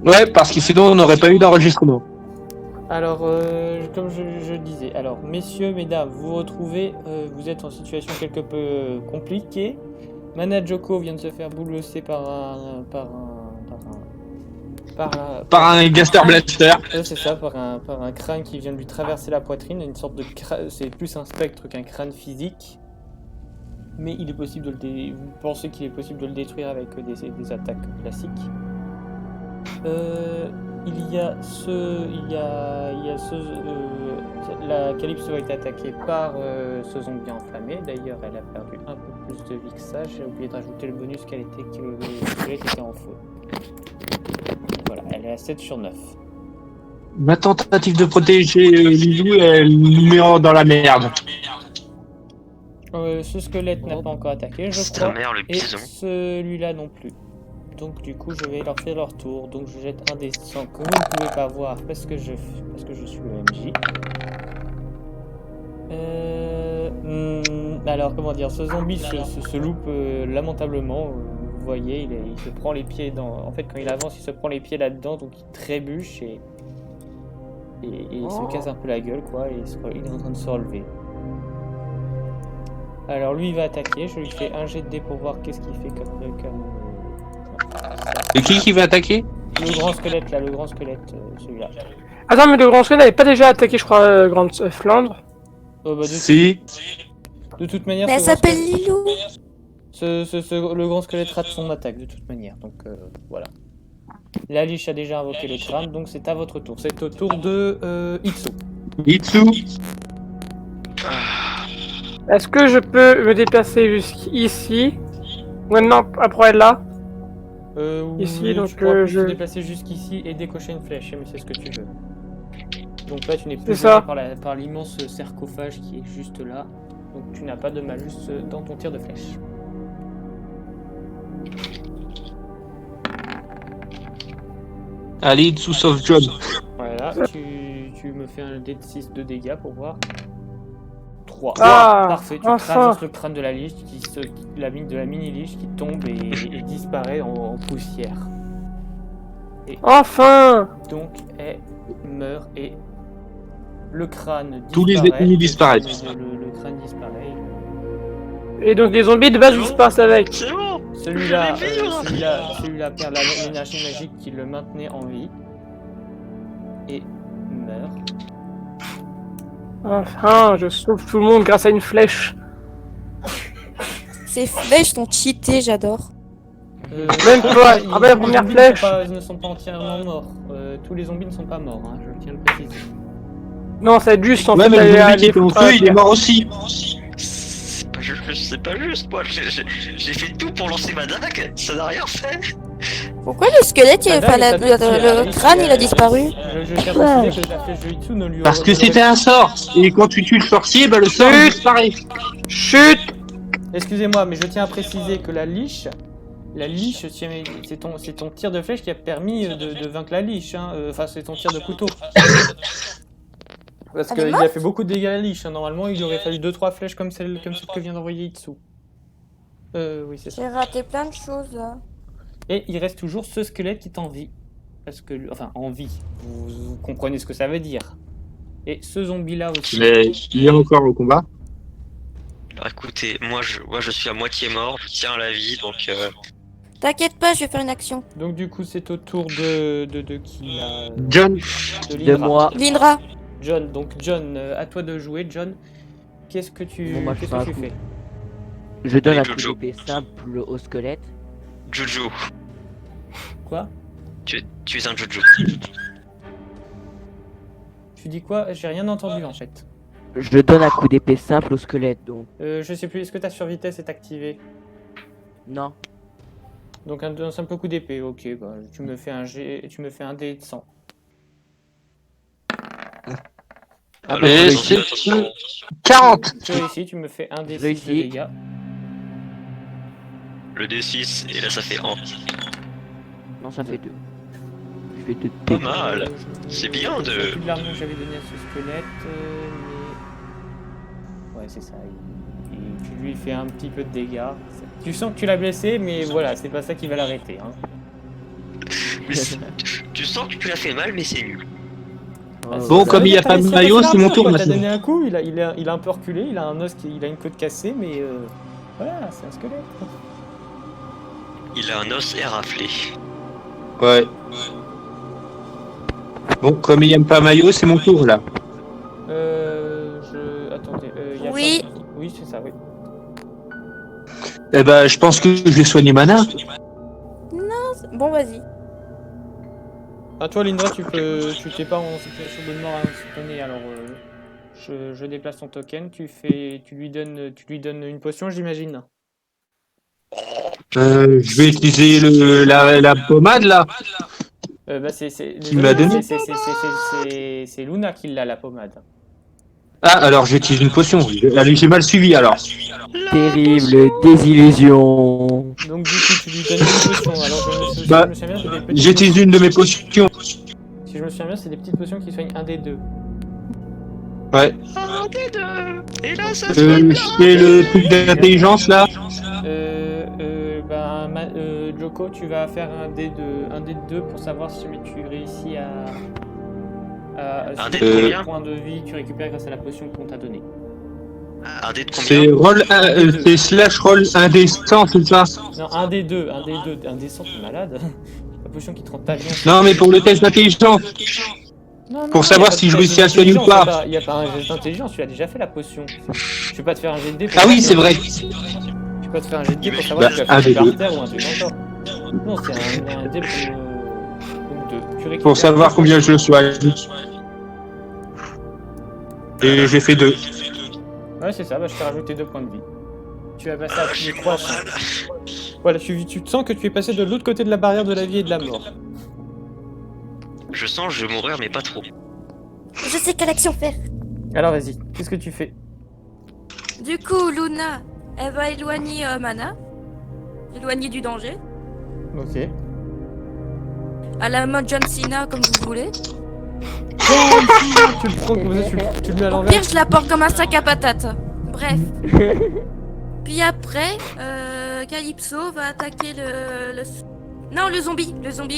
Ouais, parce que sinon on n'aurait pas eu d'enregistrement. Alors, comme je disais, alors, messieurs, mesdames, vous vous retrouvez, vous êtes en situation quelque peu compliquée. Mana Joko vient de se faire boulosser Par un Gaster Blaster. c'est ça, par un crâne qui vient de lui traverser la poitrine, une sorte de c'est plus un spectre qu'un crâne physique. Mais il est possible de vous pensez qu'il est possible de le détruire avec des attaques classiques. La Calypso a été attaquée par ce zombie enflammé. D'ailleurs, elle a perdu un peu plus de vie que ça. J'ai oublié de rajouter le bonus que le squelette était en feu. Voilà, elle est à 7 sur 9. Ma tentative de protéger Lilou, elle nous met dans la merde. Ce squelette n'a pas encore attaqué, je crois. Mère, le Et bison. celui-là non plus. Donc du coup, je vais leur faire leur tour. Donc je jette un des 100 que vous ne pouvez pas voir parce que je suis le MJ. Alors comment dire, ce zombie se loupe lamentablement. Vous voyez, il se prend les pieds dans. En fait, quand il avance, il se prend les pieds là-dedans, donc il trébuche et il se casse un peu la gueule, quoi. Et il est en train de se relever. Alors lui, il va attaquer. Je lui fais un jet de dés pour voir qu'est-ce qu'il fait comme Et qui va attaquer? Le grand squelette là, le grand squelette, celui-là. Attends, mais le grand squelette n'avait pas déjà attaqué, je crois, Grande Flandre. Si. De toute manière, Mais elle s'appelle Lilou. le grand squelette rate son attaque de toute manière, donc voilà. La liche a déjà invoqué le crâne, donc c'est à votre tour. C'est au tour de Itsu. Itsu. Est-ce que je peux me déplacer jusqu'ici? Maintenant, après là? Ici, Oui, donc tu pourras je... te déplacer jusqu'ici et décocher une flèche, mais c'est ce que tu veux. Donc là, tu n'es plus C'est ça. gêné par l'immense sarcophage qui est juste là. Donc tu n'as pas de malus dans ton tir de flèche. Allez, Itsu sauve John. Voilà, tu me fais un dé de 6 de dégâts pour voir. 3. Ah, Parfait, tu enfin. traverses le crâne de la liche, la mini-liche qui tombe et disparaît en poussière. Enfin! Donc elle meurt et le crâne disparaît. Tous les ennemis disparaissent. Le crâne disparaît. Et donc les zombies de base ils se passent avec. C'est bon. Celui-là Je vais vivre. celui-là perd l'énergie magique qui le maintenait en vie et meurt. Enfin, je sauve tout le monde grâce à une flèche. Ces flèches sont cheatées, j'adore. Même toi, ah bah la première flèche. Ne sont pas entièrement morts. Tous les zombies ne sont pas morts, hein, je tiens à le préciser. Non, c'est juste en Ouais, fait. mais le aller zombie qui était au feu, il est mort aussi. C'est pas juste, moi j'ai fait tout pour lancer ma dague, ça n'a rien fait. Pourquoi le squelette, le crâne, il a disparu? Je tiens à préciser que la flèche de Itsu ne lui Parce que c'était un sort. Et quand tu tues le sorcier, bah le sort il disparaît. Chut! Excusez-moi, mais je tiens à préciser que la liche, c'est ton tir de flèche qui a permis de vaincre la liche. Hein. Enfin, c'est ton tir de couteau. Parce qu'il a fait beaucoup de dégâts à la liche. Hein. Normalement, il aurait fallu 2-3 flèches comme celle que vient d'envoyer Itsu. Oui, c'est ça. J'ai raté plein de choses là. Et il reste toujours ce squelette qui est en vie. Parce que, enfin, en vie. Vous comprenez ce que ça veut dire. Et ce zombie-là aussi. Mais il est encore au combat. Alors écoutez, moi je suis à moitié mort, je tiens à la vie, donc T'inquiète pas, je vais faire une action. Donc du coup, c'est au tour de qui là John. De De Lindra. moi. Lindra. John, donc John, à toi de jouer. John, qu'est-ce que tu, Bon, moi, je qu'est-ce fais que un tu coup. fais? Je donne un Allez, coup Jojo. d'épée simple au squelette. Jojo, Quoi? tu es un Jojo. Tu dis quoi? J'ai rien entendu en fait. Je donne un coup d'épée simple au squelette, donc. Je sais plus, est-ce que ta survitesse est activée? Non. Donc un simple coup d'épée, ok, bah, tu me fais un dé de 100. Et c'est 40. Tu réussis, tu me fais un dé 6 de Réussi. dégâts. Le D6, et là ça fait 1. Non, ça fait 2. Je fais 2 Pas mal. C'est bien Je sais de... plus de l'armure que j'avais donné à ce squelette, mais... Ouais, c'est ça. Tu lui fais un petit peu de dégâts. Tu sens que tu l'as blessé, mais voilà, c'est pas ça qui va l'arrêter. Hein. Tu sens que tu l'as fait mal, mais c'est nul. Bon, comme il n'y a pas de maillot, c'est mon tour T'as maintenant. donné un coup, il a un peu reculé, il a un os, il a une côte cassée, mais voilà, c'est un squelette. Il a un os éraflé. Ouais. Bon, comme il n'y a pas maillot, c'est mon tour là. Attendez, y a Oui. pas... Oui, c'est ça, oui. Eh ben, je pense que je vais soigner Mana. Bon, vas-y. Ah, toi, Lindra, tu t'es pas en situation de mort à instantané, alors je déplace ton token, tu lui donnes une potion, j'imagine. Je vais utiliser la pommade là. Bah Qui me l'a donné. c'est Luna qui l'a, la pommade. Ah, alors je vais utiliser une potion. Allez, j'ai mal suivi alors. Terrible désillusion. Donc du coup, tu lui donnes une potion. Alors je Bah, me souviens bien, c'est des petites J'utilise une de mes potions. Si je me souviens bien, c'est des petites potions qui soignent un des deux. Ouais. Un des deux. Et là, ça C'est le truc d'intelligence là. Joko, tu vas faire un dé de 2 pour savoir si tu réussis Un si dé de combien points de vie que tu récupères grâce à la potion qu'on t'a donnée. Un dé de C'est combien? c'est slash roll 1d100, c'est ça? Non, un des 100, t'es malade. La potion qui te rend ta vie. Non, mais pour le test d'intelligence. Pour savoir si je réussis à soigner ou pas. Il n'y a pas un jet d'intelligence, tu as déjà fait la potion. Je vais pas te faire un jet de dé. Ah oui, c'est vrai. Je vais pas te faire un jet de dé pour savoir Bah, si tu as un fait des par deux. terre ou un truc encore. Non, c'est un dé pour 2. Pour savoir combien je le soigne. Et j'ai fait 2. Ouais, c'est ça, bah, je t'ai rajouté 2 points de vie. Tu vas passer à plus de 300. Voilà, tu te sens que tu es passé de l'autre côté de la barrière de la vie et de la mort. Je sens que je vais mourir, mais pas trop. Je sais quelle action faire. Alors vas-y, qu'est-ce que tu fais? Du coup, Luna, elle va éloigner Mana. Éloigner du danger. Ok. À la mode John Cena, comme vous voulez. Tu le prends comme ça, tu le mets à Au l'envers. pire, je la porte comme un sac à patates. Bref. Puis après, Calypso va attaquer Non, le zombie,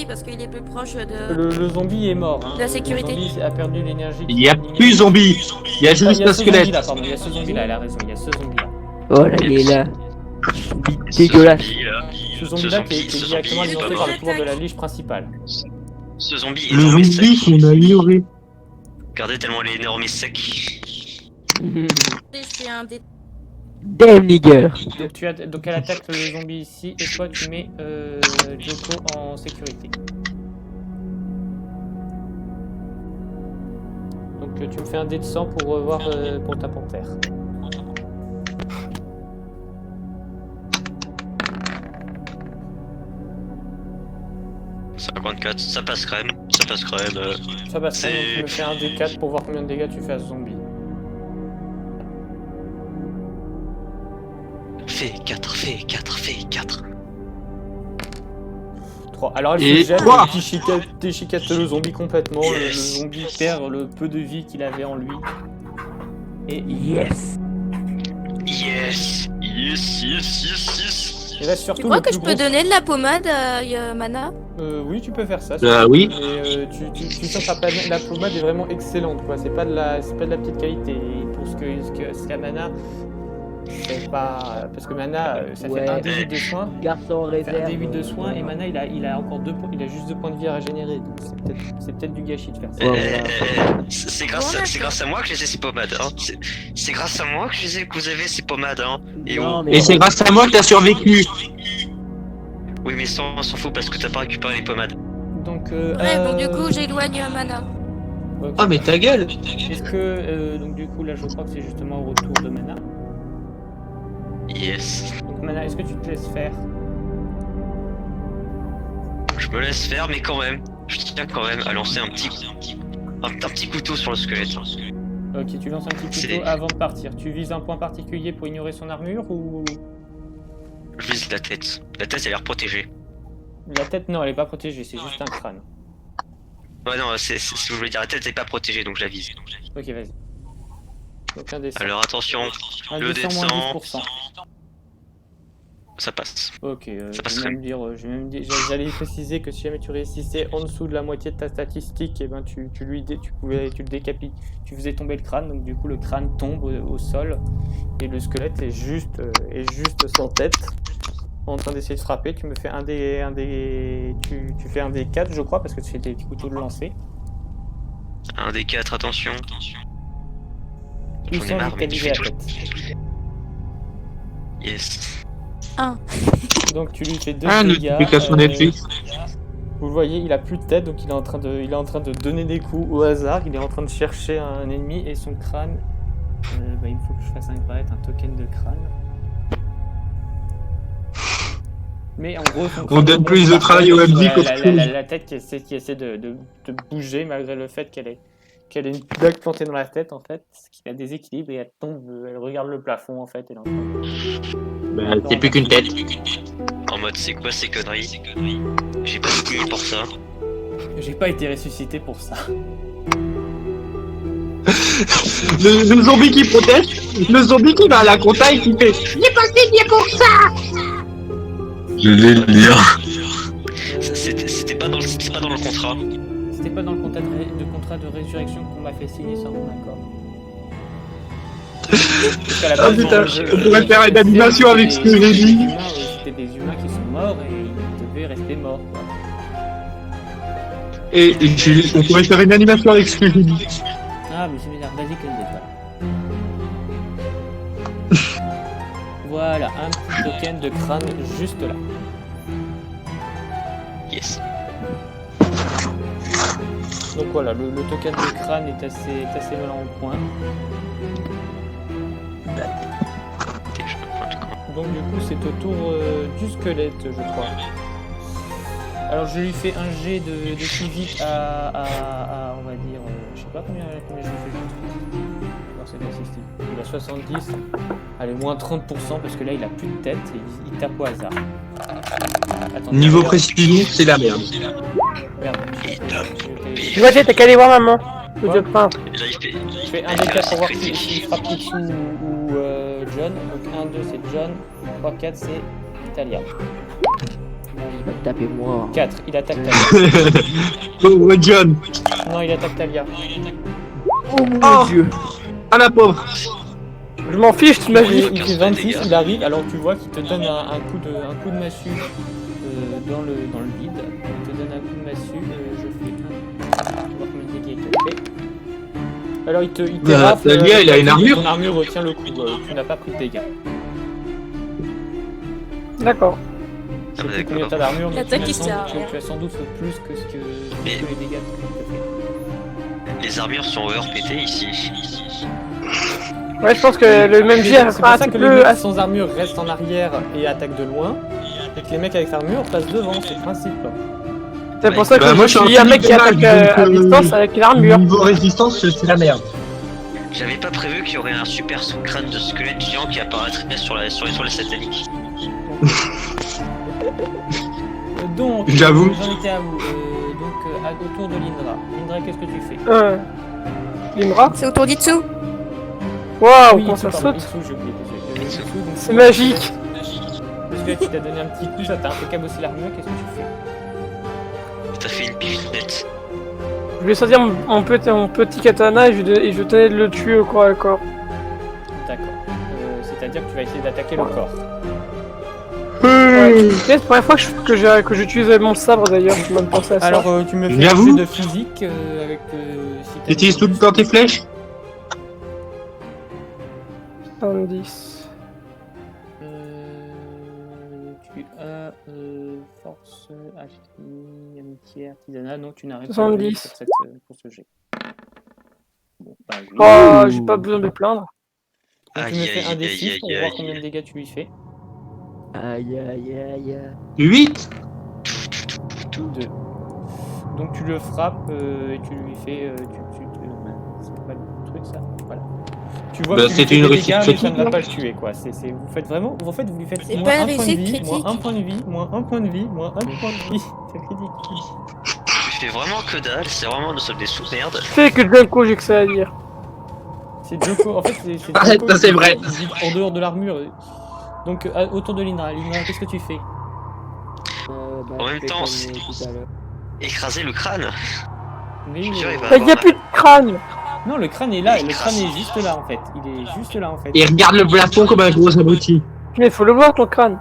parce qu'il est plus proche de... Le zombie est mort. Hein. La sécurité. Le zombie a perdu l'énergie. Il n'y a plus zombie. Il y a juste un squelette. Il y a ce zombie là, elle a raison, il y a ce zombie là. Oh là, il est là. Dégueulasse. Ce zombie là qui est ce directement zombie est alimenté pas par mort. le pouvoir de la lige principale. Ce zombie est Le énorme et zombie sec. qu'on a ignoré. Regardez tellement il est énorme et sec. C'est un dé... Damn nigger. Donc elle attaque le zombie ici et toi tu mets Joko en sécurité. Donc tu me fais un dé de 100 pour voir pour ta panthère. « 54, ça passe crème. Ça passe crème. Ça passe, C'est- donc tu me fais un dé 4 pour voir combien de dégâts tu fais à ce zombie. Fais 4, fais 4, fais 4. 3. Alors elle Et se jette, trois. elle déchiquette le zombie complètement. Le zombie perd le peu de vie qu'il avait en lui. Et Yes. Yes. Yes, yes, yes, yes. il reste surtout Tu crois le que plus je peux gros- donner de la pommade à Mana? Oui, tu peux faire ça. Oui. Mais tu sens que la pommade est vraiment excellente, quoi. C'est pas de la petite qualité. Et pour ce qu'a Mana, c'est pas parce que Mana, ça fait Ouais. un D8 de soins. Garçon Ça fait un réserve. D8 de soins et Mana, il a encore 2 points. Il a juste 2 points de vie à régénérer. Donc c'est peut-être du gâchis de faire ça. C'est grâce à moi que j'ai ces pommades. Hein. C'est grâce à moi que que vous avez ces pommades. Hein. Et Non, on- mais Et c'est grâce à moi que t'as survécu. Oui, mais ça, on s'en fout parce que t'as pas récupéré les pommades. Donc, Bref, donc du coup, j'éloigne Mana. ok. Oh, mais ta gueule. Est-ce que donc du coup là, je crois que c'est justement au retour de Mana. Yes. Donc Mana, est-ce que tu te laisses faire? Je me laisse faire, mais quand même, je tiens quand même à lancer un petit couteau sur le squelette. Ok, tu lances un petit C'est couteau les- avant de partir. Tu vises un point particulier pour ignorer son armure ou Je vise la tête. La tête, elle a l'air protégée. la tête? Non, elle est pas protégée, c'est juste un crâne. Ouais, non, si vous voulez dire la tête, elle est pas protégée, donc je la vise. Ok, vas-y. Donc un des 100. Alors attention, Un le des 100 moins descend. 10%. ça passe. Ok, Ça passe je vais même dire, j'allais préciser que si jamais tu réussissais en dessous de la moitié de ta statistique, et ben tu le décapites, tu faisais tomber le crâne, donc du coup le crâne tombe au sol et le squelette est juste sans tête, en train d'essayer de frapper. Tu me fais tu fais un des 4 je crois parce que tu fais des couteaux de lancer. Un des 4, attention. Ou J'en ai sans marre, mais tu vitaliser fais la tout. tête. Yes. Donc tu lui fais 2 Ah, dégâts. notification Netflix. Vous le voyez, il a plus de tête, donc il est en train de donner des coups au hasard. Il est en train de chercher un ennemi et son crâne. Il faut que je fasse apparaître un token de crâne. Mais en gros, son crâne On donne plus de travail au MD qu'au Scrooge. la tête qui essaie de bouger malgré le fait qu'elle ait une dague plantée dans la tête en fait, qui la déséquilibre et elle tombe, elle regarde le plafond en fait. Elle est en train de... Bah, c'est plus qu'une tête. En mode, c'est quoi ces conneries? J'ai pas payé pour ça. J'ai pas été ressuscité pour ça. Le zombie qui proteste, le zombie qui va à la compta et qui fait "J'ai pas signé pour ça". Je vais le lire. C'était pas dans le contrat. C'était pas dans le contrat de résurrection qu'on m'a fait signer sans mon accord. Ah putain, on pourrait faire une animation avec ce que j'ai dit. C'était des humains qui sont morts et ils devaient rester morts. Quoi. Et on pourrait faire une animation avec ce que j'ai dit. Ah, mais c'est bizarre, vas-y que je pas. Voilà, un petit token de crâne juste là. Yes. Donc voilà, le token de crâne est assez mal en point. Donc du coup c'est au tour du squelette je crois. Alors je lui fais un jet de physique à on va dire, je sais pas combien je lui fais juste. Alors c'est statistique. Il a 70, allez moins 30% parce que là il a plus de tête et il tape au hasard. Attends, Niveau précision, c'est la merde. Merde. Tu vois, t'as qu'à aller voir maman. Le jeu de pain. Là, il fait. Je fais 1 des 4 pour voir s'il frappe Kitsu ou John. Donc 1, 2 c'est John, 3, 4 c'est Talia. Il va me taper moi. 4, il attaque Talia. Oh, John. Non, il attaque Talia. Oh mon Oh. dieu. Ah la pauvre. Je m'en fiche, tu m'as dit. Il fait 26, il arrive, alors tu vois qu'il te donne un coup de massue dans le vide. Il te donne un coup de massue, je fais un. On va voir combien de dégâts il te fait. Alors il te rafle. Talia, il a une armure. Ton armure retient le coup, tu n'as pas pris de dégâts. D'accord. Ah, Je sais plus combien d'accord. t'as d'armure, mais L'attaque, il tu as sans doute plus que ce que Mais- les dégâts que tu as fait. Les armures sont overpétées ici. Ouais, je pense que le même jet C'est pour sera un ça petit que le peu. mec sans armure reste en arrière et attaque de loin, et que les mecs avec armure passent devant, c'est le principe. C'est pour ça que Bah, moi, je je suis suis un un mec qui petit attaque dommage, à donc, distance avec l'armure. Niveau résistance, c'est la merde. J'avais pas prévu qu'il y aurait un super sous-crâne de squelette géant qui apparaîtrait sur les toiles sataniques. Donc, J'avoue. j'en étais à vous. Autour de Lindra. Lindra, qu'est-ce que tu fais? Limra. C'est autour d'Itsu. Waouh, Oui, comment Itsu, ça pardon, saute. Itsu, j'ai oublié, désolé. Itsu, donc, C'est magique. Parce que là, tu t'as donné un petit coup, ça t'a un peu cabossé l'armure, qu'est-ce que tu fais? T'as fait une pifnette. Je vais sortir mon petit katana et je tenais de le tuer au corps à corps. D'accord. C'est-à-dire que tu vas essayer d'attaquer le corps. Ouais. C'est la première fois que j'utilise mon sabre d'ailleurs, je même pensé à ça. Alors, tu me fais un J'avoue. jet de physique avec... si t'as Tu utilises des- tout le temps tes flèches. 70. Tu as force, alchimie, amitié, artisanat. Non, tu n'arrives pas 70. pour ce jet. Bon, bah, oui. Oh, j'ai pas besoin de me plaindre. Donc, tu me Aïe, fais un aïe, des aïe, 6 pour aïe, voir aïe. combien de dégâts tu lui fais. Aïe aïe aïe. 8. 2. Donc tu le frappes et tu lui fais... c'est pas le truc ça. Voilà. Tu vois Bah, que tu lui c'est fais une des réussite dégâts, mais ça ne critique, va non pas le tuer quoi. Vous faites vraiment... En fait vous lui faites C'est moins pas 1 une point de réussite vie, moins critique. 1 point de vie, moins 1 point de vie, moins 1 point de vie. C'est ridicule. Tu fais vraiment que dalle, c'est vraiment nous sommes des sous-merdes. C'est que Junko, j'ai que ça à dire. C'est Joko, en fait c'est Arrête, Joko ça, c'est qui- vrai. qui vit en dehors de l'armure. Donc autour de Lindra, qu'est-ce que tu fais? En même temps, écraser le crâne. Mais Je dirais, Il y a plus de crâne. non, le crâne est là, le crâne est juste là en fait. Il est juste là en fait. Et regarde le plafond comme un gros abruti. Mais faut le voir ton crâne.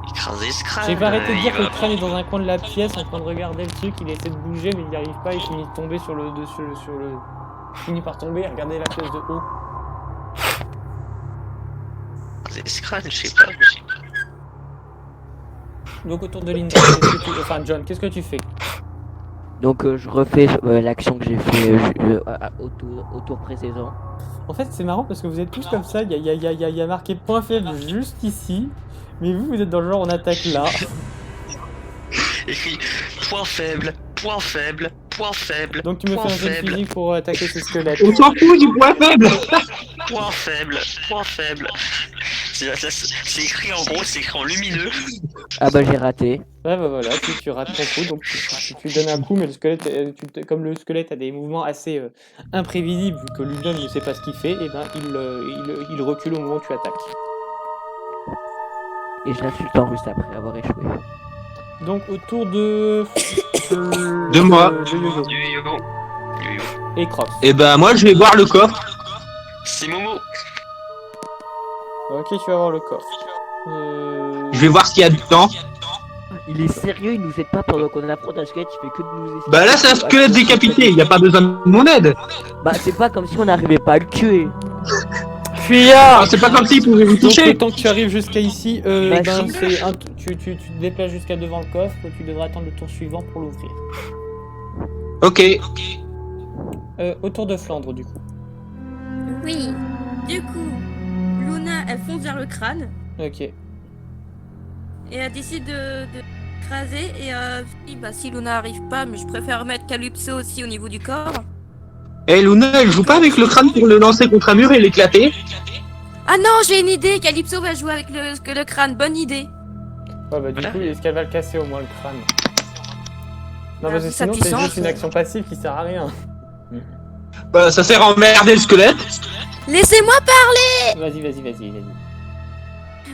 Écraser ce crâne. J'ai pas arrêté de il dire que va- le crâne est dans un coin de la pièce en train de regarder le truc, il essaie de bouger mais il n'y arrive pas, il finit de tomber sur le... Il finit par tomber et regarder la pièce de haut. Écraser ce crâne, je sais pas. Donc autour de Linda, qu'est-ce que tu... enfin John, qu'est-ce que tu fais? Donc je refais l'action que j'ai fait au tour précédent. En fait c'est marrant parce que vous êtes tous comme ça, il y a marqué point faible juste ici, mais vous êtes dans le genre on attaque là. Écrit point faible, point faible, point faible. Donc tu me point fais un jeu de faible, physique pour attaquer ce squelette. On s'en fout du point faible. point faible, point faible. C'est écrit en gros, c'est écrit en lumineux. Ah bah j'ai raté. Ouais bah voilà, tu rates ton coup, donc tu donnes un coup, mais le squelette, comme le squelette a des mouvements assez imprévisibles, vu que lui-même ne sait pas ce qu'il fait, et ben il recule au moment où tu attaques. Et je l'insulte en russe après avoir échoué. Donc autour de... De moi. de Yo-Yo Yo-yo. et Crocs. Et ben moi je vais voir le coffre. C'est Momo. Ok, tu vas voir le coffre. Je vais voir ce qu'il y a dedans. Il est sérieux, il nous aide pas pendant qu'on affronte un squelette, il fait que de nous essayer. Bah là c'est un squelette décapité, il a pas besoin de mon aide. Bah c'est pas comme si on n'arrivait pas à le tuer. Fuyard. Ah, c'est pas comme s'il pouvait vous Donc toucher. le temps que tu arrives jusqu'à ici, Bah, ben, si. c'est tu te déplaces jusqu'à devant le coffre, tu devras attendre le tour suivant pour l'ouvrir. Ok. Autour de Flandre du coup. Oui. Du coup, Luna, elle fonce vers le crâne Ok. et elle décide de écraser. Et si Luna arrive pas, mais je préfère mettre Calypso aussi au niveau du corps. Eh Luna, elle joue pas avec le crâne pour le lancer contre un mur et l'éclater? Ah non, j'ai une idée. Calypso va jouer avec le crâne. Bonne idée. Ouais bah du coup, est-ce qu'elle va le casser au moins le crâne? Non Ah, parce que sa sinon c'est puissance. juste une action passive qui sert à rien. Bah ça sert à emmerder le squelette. Laissez-moi Vas-y.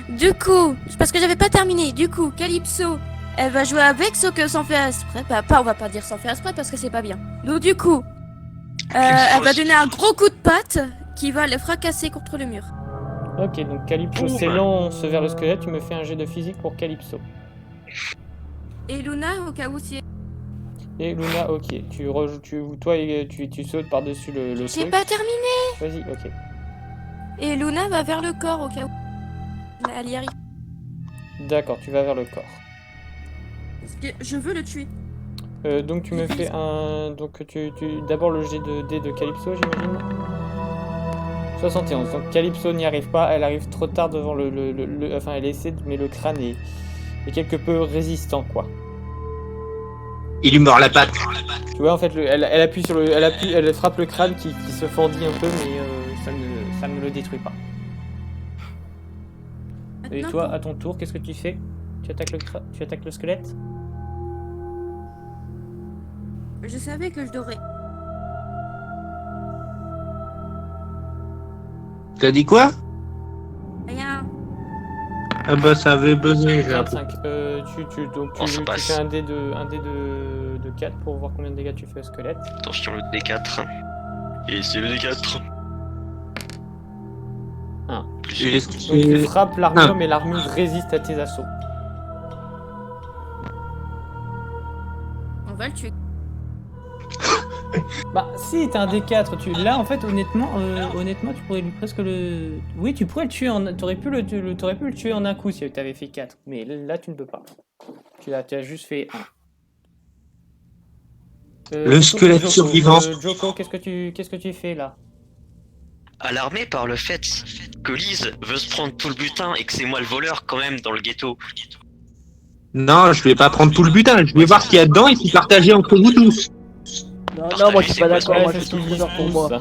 Du coup, parce que j'avais pas terminé. Du coup, Calypso, elle va jouer avec, sauf que sans faire exprès. Bah, on va pas dire sans faire exprès parce que c'est pas bien. Donc du coup, elle va donner un gros coup de patte qui va le fracasser contre le mur. Ok, donc Calypso s'élance vers le squelette, tu me fais un jet de physique pour Calypso. Et Luna, au cas où si... Et Luna, ok, tu sautes par-dessus le J'ai truc. pas terminé. Vas-y, ok. Et Luna va vers le corps au cas où... Elle y arrive. D'accord, tu vas vers le corps. Parce que je veux le tuer. Donc tu me fais un... Donc d'abord le jet de dés de Calypso, j'imagine. 71. Donc Calypso n'y arrive pas, elle arrive trop tard devant enfin elle essaie, mais le crâne est quelque peu résistant quoi. Il lui mord la patte. Tu vois en fait, elle appuie sur elle frappe le crâne qui se fendit un peu, mais ça ne le détruit pas. Et Maintenant, toi, à ton tour, qu'est-ce que tu fais? Tu attaques le squelette? je savais que je devrais... T'as dit quoi? Rien. Ah bah ça avait buzzé. j'ai un peu. 25. On se Tu passe. fais un dé de 4 pour voir combien de dégâts tu fais au squelette. Attention le D4. Et c'est le D4. Un. Et- Donc tu frappes l'armure, mais l'armure résiste à tes assauts. On va le tuer. Bah si, t'as un D4, là en fait honnêtement tu pourrais lui presque le... Oui, tu pourrais le tuer t'aurais pu le tuer en un coup si t'avais fait 4, mais là tu ne peux pas. Tu as juste fait 1. Le squelette survivant. Joko, qu'est-ce que tu fais là? Alarmé par le fait que Lise veut se prendre tout le butin et que c'est moi le voleur quand même dans le ghetto. Non, je vais pas prendre tout le butin, je vais voir ce qu'il y a dedans et puis partager entre vous tous. Non, moi je suis pas d'accord, moi je c'est suis ce qu'ils toujours disent pour moi. tous, hein.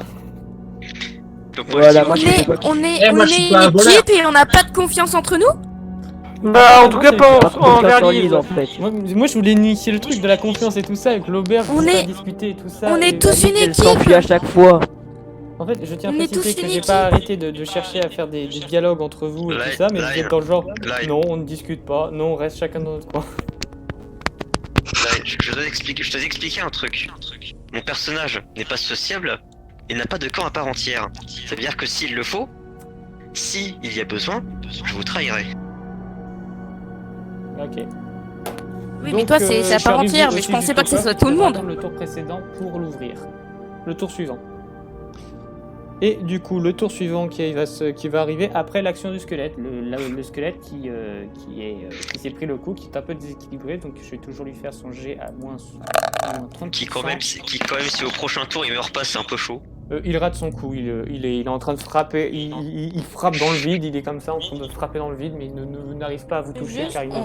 Donc moi, Voilà, je moi dis, je suis pas... On est moi, je suis une pas un voleur. équipe et on n'a pas de confiance entre nous. Bah en tout cas pas Pas envers confiance en Lise. Lise en fait. Moi je voulais initier le truc de la confiance et tout ça avec l'auberge, On tout ça, est- discuter et tout ça. on est et- tous une Elle équipe. s'enfuit à chaque fois. En fait, je tiens à On est préciser tous que une j'ai équipe. pas arrêté de chercher à faire des dialogues entre vous et Là, tout ça, mais là, vous êtes dans le genre, là, non, on ne discute pas, non, on reste chacun dans notre coin. Je dois expliquer un truc. Mon personnage n'est pas sociable et n'a pas de camp à part entière. Ça veut dire que s'il le faut, si il y a besoin, je vous trahirai. Ok. Oui, mais Donc, toi, c'est à je suis part arrivé entière, mais aussi je pensais jusqu'au pas que ce coffre, soit tout le il faudra monde. attendre le tour précédent pour l'ouvrir. Le tour suivant. Et du coup, le tour suivant qui va arriver après l'action du squelette. Le squelette qui s'est pris le coup, qui est un peu déséquilibré, donc je vais toujours lui faire son jet à moins 30%. Qui quand même, si au prochain tour il meurt pas, c'est un peu chaud. Il rate son coup, il est en train de frapper, il frappe dans le vide, il est comme ça en train de frapper dans le vide, mais il n'arrive pas à vous toucher Juste, car il ne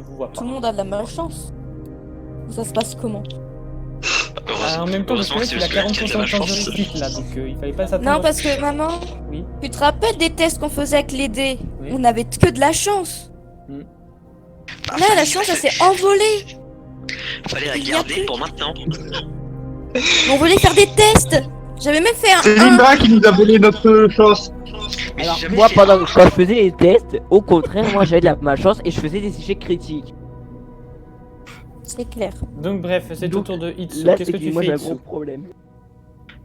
vous voit pas. Tout le monde a de la malchance. Ça se passe comment? En même temps, le heureusement que squelette, c'est il a le squelette qui a 40% de la de chance de chance. réussite là, donc il fallait pas s'attendre. Non, parce que maman, Oui. tu te rappelles des tests qu'on faisait avec les dés? Oui. On avait que de la chance. Bah, Là, la chance, elle s'est envolée. Fallait la il y a garder plus. pour maintenant. On voulait faire des tests. J'avais même fait C'est un 1. Limba qui nous a volé notre chance. Mais Alors j'ai jamais moi fait- quand je faisais les tests, au contraire moi j'avais de la malchance et je faisais des échecs critiques. C'est clair. Donc bref, c'est au Donc, tour de Itsu. Là Qu'est-ce que c'est tu moi fais, j'ai un Itsu? gros problème.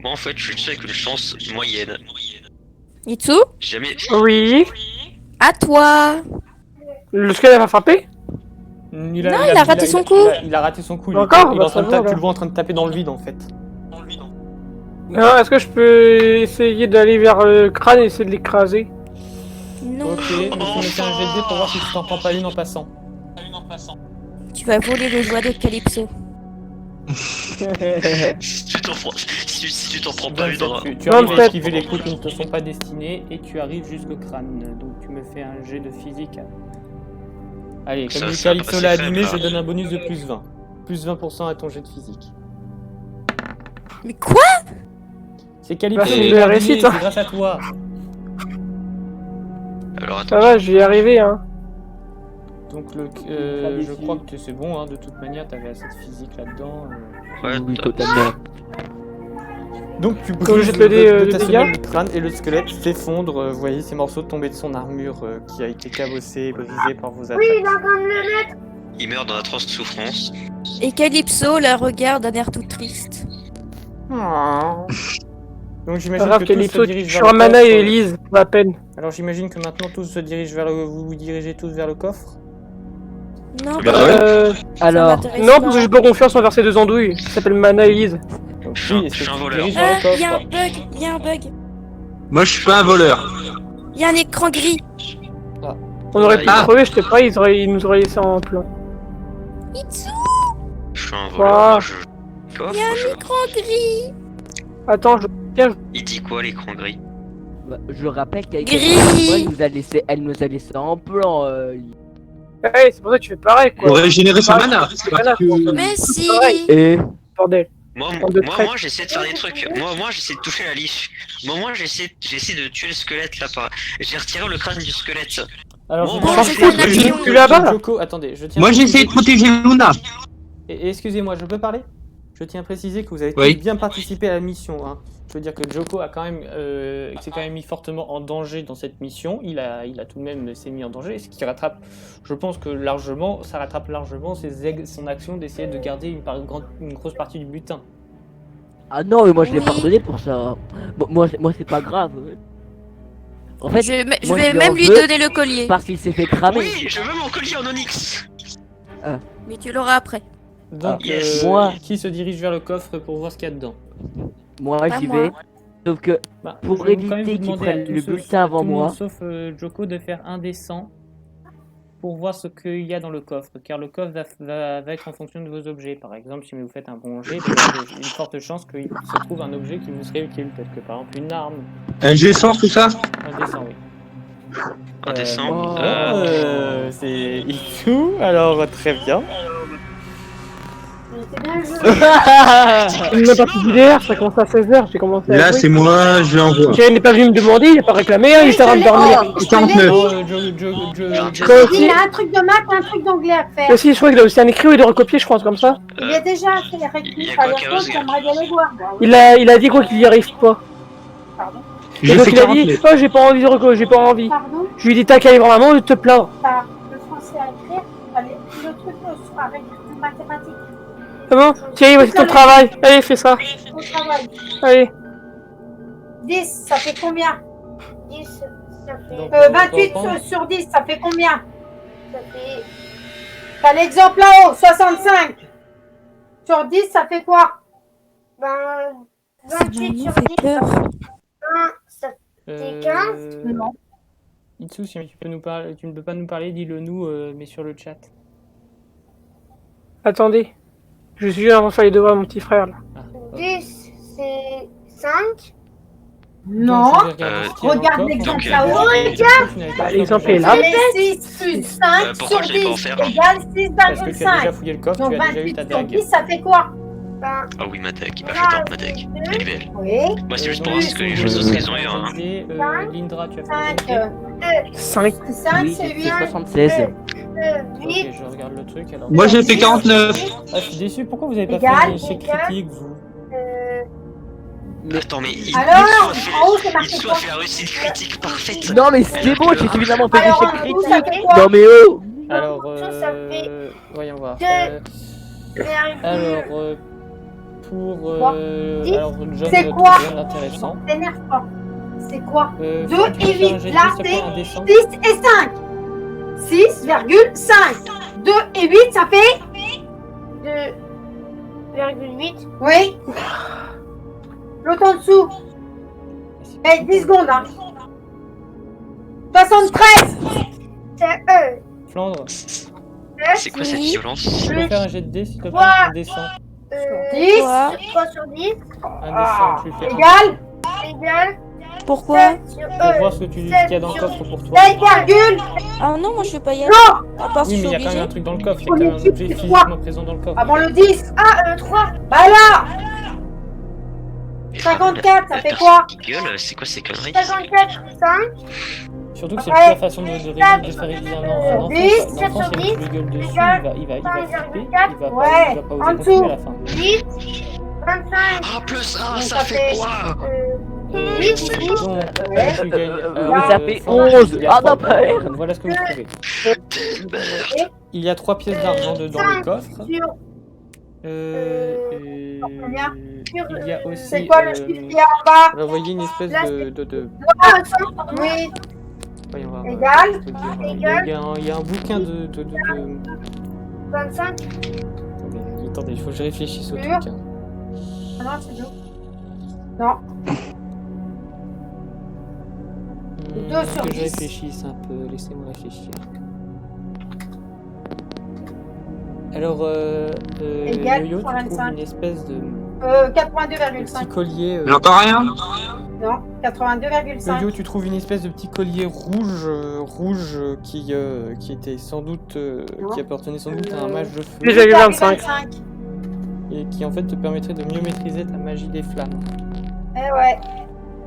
Moi en fait, je suis avec une chance moyenne. Itsu, J'ai jamais. Oui. à toi. Le squelette va frapper? il a raté son coup. Il a raté son coup. Encore Il est Bah, en train de ça va, tu là. le vois en train de taper dans le vide en fait. Non, est-ce que je peux essayer d'aller vers le crâne et essayer de l'écraser? Non. Ok, mais tu me fais un jet de dés pour voir si tu t'en prends pas une en passant. Tu vas voler le joie de Calypso. Si tu t'en prends pas une 27, dans tu arrives à 27. esquiver les coups qui ne te sont pas destinés et tu arrives jusqu'au crâne. Donc tu me fais un jet de physique. Allez, comme Ça, du c'est Calypso assez l'a faible, abîmé, là. je donne un bonus de plus 20. Plus 20% à ton jet de physique. Mais quoi? C'est Calypso Bah, qui c'est l'a la abîmé, réussite, c'est hein. grâce à toi. Alors attends. Ça va, je vais y arriver, hein. Donc je crois que c'est bon, hein, de toute manière, t'avais assez de physique là-dedans. Ouais, Oui t'as- totalement. Donc tu Comme brises jette le dé, de de ta dégâts. semelle le crâne et le squelette s'effondre. Vous voyez ces morceaux tomber de son armure qui a été cabossée et brisée par vos attaques. il meurt dans d'atroces souffrances. Et Calypso la regarde d'un air tout triste. Donc Pas j'imagine grave, que tous se Calypso, tu dirigent suis vers le Mana coffre. et Elise, pour la peine. Alors j'imagine que maintenant tous se dirigent vers le... Vous vous dirigez tous vers le coffre. Non, Bah bah, ouais. Alors, m'intéresse Non, pas. parce que j'ai pas confiance envers ces deux andouilles, qui s'appellent Mana et Elise. Donc, Je suis un- est-ce je que suis un tu te voleur. diriges vers le il y a un coffre bug, il y a un bug. Moi, je suis pas un voleur. Il y a un écran gris. On aurait pu Ah. crever, je sais pas, ils nous auraient laissé en plan. Itsu, Je suis un voleur. Quoi Moi, je. Quoi il y a un écran gris. Attends, je... Il dit quoi l'écran gris? bah, je rappelle qu'avec Gris. elle nous a laissé en plan. Ouais, c'est pour ça que tu fais pareil, Pour quoi. régénérer sa Pareil, mana. c'est mana, je pense. Mais si. pareil. Et Bordel. Moi, En deux traits. j'essaie de faire des trucs. Moi, j'essaie de toucher la liche. Moi, j'essaie de tuer le squelette là. J'ai retiré le crâne du squelette. Alors Bon, je moi, tiens à je préciser fais une que- action. que- Tu là-bas Joko, attendez, je tiens Moi, à j'ai essayé préciser- de protéger Luna. Et excusez-moi, je peux parler? Je tiens à préciser que vous avez Oui. tous bien participé à la mission. Hein. Je veux dire que Joko a quand même, s'est quand même mis fortement en danger dans cette mission. Il a tout de même s'est mis en danger, ce qui rattrape, je pense que largement, ça rattrape largement son action d'essayer de garder une grosse partie du butin. ah non, mais moi je l'ai Oui. pardonné pour ça. Bon, moi c'est pas grave. En fait, Je moi, vais je même leur lui veux donner le collier. parce qu'il s'est fait cramer. Oui, je veux mon collier en onyx. Mais tu l'auras après. Donc, Ah, yes. Moi. qui se dirige vers le coffre pour voir ce qu'il y a dedans? Moi Pas j'y moi. vais. Sauf que Bah, Pour je vais quand même éviter vous qu'ils demander à prennent tous le ceux- bulletin avant tout le monde, moi. sauf Joko, de faire un des 100 pour voir ce qu'il y a dans le coffre, car le coffre va être en fonction de vos objets. Par exemple, si vous faites un bon jet, il y a une forte chance qu'il se trouve un objet qui vous serait utile, peut-être que par exemple une arme, Un G100, tout ça. un des 100, oui. Indécent. C'est Itsu, alors très bien. Il m'a pas pris d'hier, ça commence à 16h, j'ai commencé à Là, jouer. c'est moi, je l'envoie. J'ai n'est pas venu me demander, il a pas réclamé, hein, il s'est rendu dormir. 49. Non, Quoi aussi Il a un truc de maths, un truc d'anglais à faire. Aussi, je crois qu'il a aussi un écrit où il doit recopier, je pense, comme ça. Il a déjà fait il y récupérer a quoi, les Carlos, choses, j'aimerais bien les voir. Il a dit quoi qu'il y arrive pas. Pardon. Et J'ai donc fait il a 40 dit, lettres. oh j'ai pas envie de reco, j'ai pas envie. Pardon. Je lui ai dit, t'as qu'à aller vraiment de te plaindre. T'as le français à écrire. Allez, le truc avec les mathématiques. C'est bon? Thierry, voici ton travail. Allez, fais ça. Au travail. Allez. 10, ça fait combien? 10, ça fait. Donc, 28 on va sur 10, ça fait combien? Ça fait. T'as l'exemple là-haut, 65. Sur 10, ça fait quoi? Ben. Ça 28 me sur fait 10, peur. ça fait 15. Non. Itsu, si tu peux nous parler, tu ne peux pas nous parler, dis-le nous, mais sur le chat. Attendez. Je suis en train de faire les devoirs, mon petit frère, là. Ah, ok. 10, c'est 5. Non. Donc, je vais regarder ce qu'il y a dans le Regarde coffre. l'exemple Donc, là-haut. Tu n'avais pas l'exemple fait est là. C'est 6 plus 5 pourquoi sur je l'ai pas 10 offert égale Parce que tu as déjà 6,5. fouillé le coffre, Donc tu as déjà eu 28 ta sur dague. 10, ça fait quoi? Ben. Ah oui, ma dague. Bah, j'adore ma dague. Elle est belle. Oui. Moi, c'est juste pour Donc, voir ce que les choses qu'ils ont eu. Hein. Lindra, tu as fait 5. un 5. 5, Oui, c'est j'ai 8. fait 76. 8. Ok, je regarde le truc alors. Moi j'ai fait 49. Ah, je suis déçu, pourquoi vous avez pas Égal, fait un échec égal. critique, vous? Attends, mais Alors, Itsu en haut, c'est marqué Itsu a quoi? fait la réussite critique parfaite. Non mais c'est bon, j'ai suffisamment fait Alors, d'échecs en dessous, ça critiques. fait quoi? Non mais oh. Alors, ça fait voyons voir. deux. Alors, pour... Quoi? alors, John, C'est trouve quoi? rien d'intéressant. T'énerve pas. C'est quoi? 2 faut que tu et fasses un 8, jet de là, s'il te plaît, un dessin. 6 et 5. 6,5. 2 et 8, ça fait? 2,8. Oui. L'autre en dessous. Eh, 10 secondes, hein. 73. C'est Flandre, C'est quoi cette violence? tu peux faire un jet de dés, s'il te plaît, Quoi? un dessin. 10. Quoi? 3 sur 10. Un dessin, tu le fais. Égal. Égale. Pourquoi? 7 sur Pour voir ce qu'il y a dans le coffre pour toi. 7 virgule. Ah non, moi je vais pas y aller. Non. À part si Oui, je mais il suis y a quand même un obligée. truc dans le coffre, il y a quand même un objet C'est physiquement quoi? présent dans le coffre. Avant le 10. Ah, 3. Bah là. 54, ça fait quoi? Qui gueule, c'est quoi ces conneries? 54, 5. Surtout que c'est Ouais. la façon de faire réviser un enfant. Dix, L'enfant, si sur tu lui gueules dessus, il va flipper, il va Ouais, pas en oser dessous. continuer à la fin. 10. 25. Ah, plus 1, Donc, ça ça fait fait- quoi? Donc, tu gagnes. Ça fait Flandre, 11. il y a Ah non, trois- pas R. Voilà ce que vous trouvez. Il y a 3 pièces d'argent dedans le coffre. Sur. Combien? Il y a aussi. C'est quoi le chiffre qu'il y a en bas? Alors, vous voyez une espèce de... Oui. Voyons voir. Égal. je peux dire, il y a un bouquin de... 25. Attendez, il faut que je réfléchisse au truc. Sûr. hein. Ah non, c'est tout. Non. Deux Faut sur que je 10. réfléchisse un peu, laissez-moi réfléchir. Alors, Égal, Yo-Yo, tu trouves 125. une espèce de 82,5. petit collier... J'entends rien. Non, 82,5. Yo-Yo, tu trouves une espèce de petit collier rouge qui était sans doute... qui appartenait sans doute à un mage de feu. 10,25. Et qui en fait te permettrait de mieux maîtriser ta magie des flammes. Eh ouais.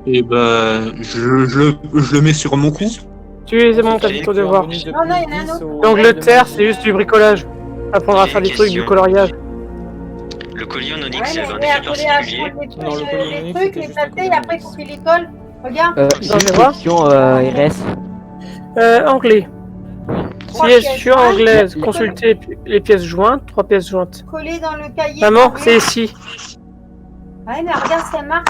Et bah, je le mets sur mon cou. C'est bon, t'as Ensuite, fait ton tu as un devoir. bonus de Non, non, plus il y en a un 10 autre. au- L'Angleterre, c'est juste du bricolage. Apprendre à J'ai faire des une trucs, du question. coloriage. Le collier en Ouais, onyx, il avait un mais effet après, particulier. Non, le collier les unique, trucs, c'était les juste un papiers, collier après, unique. faut qu'il les colle. Regarde. J'ai Non, une je vois. question RS. Anglais. Trois Si est pièces sur jointes, anglaise, consultez les pièces jointes, 3 pièces jointes. collées dans le cahier. Maman, anglais. c'est ici. Ouais, mais regarde ce qu'elle marque.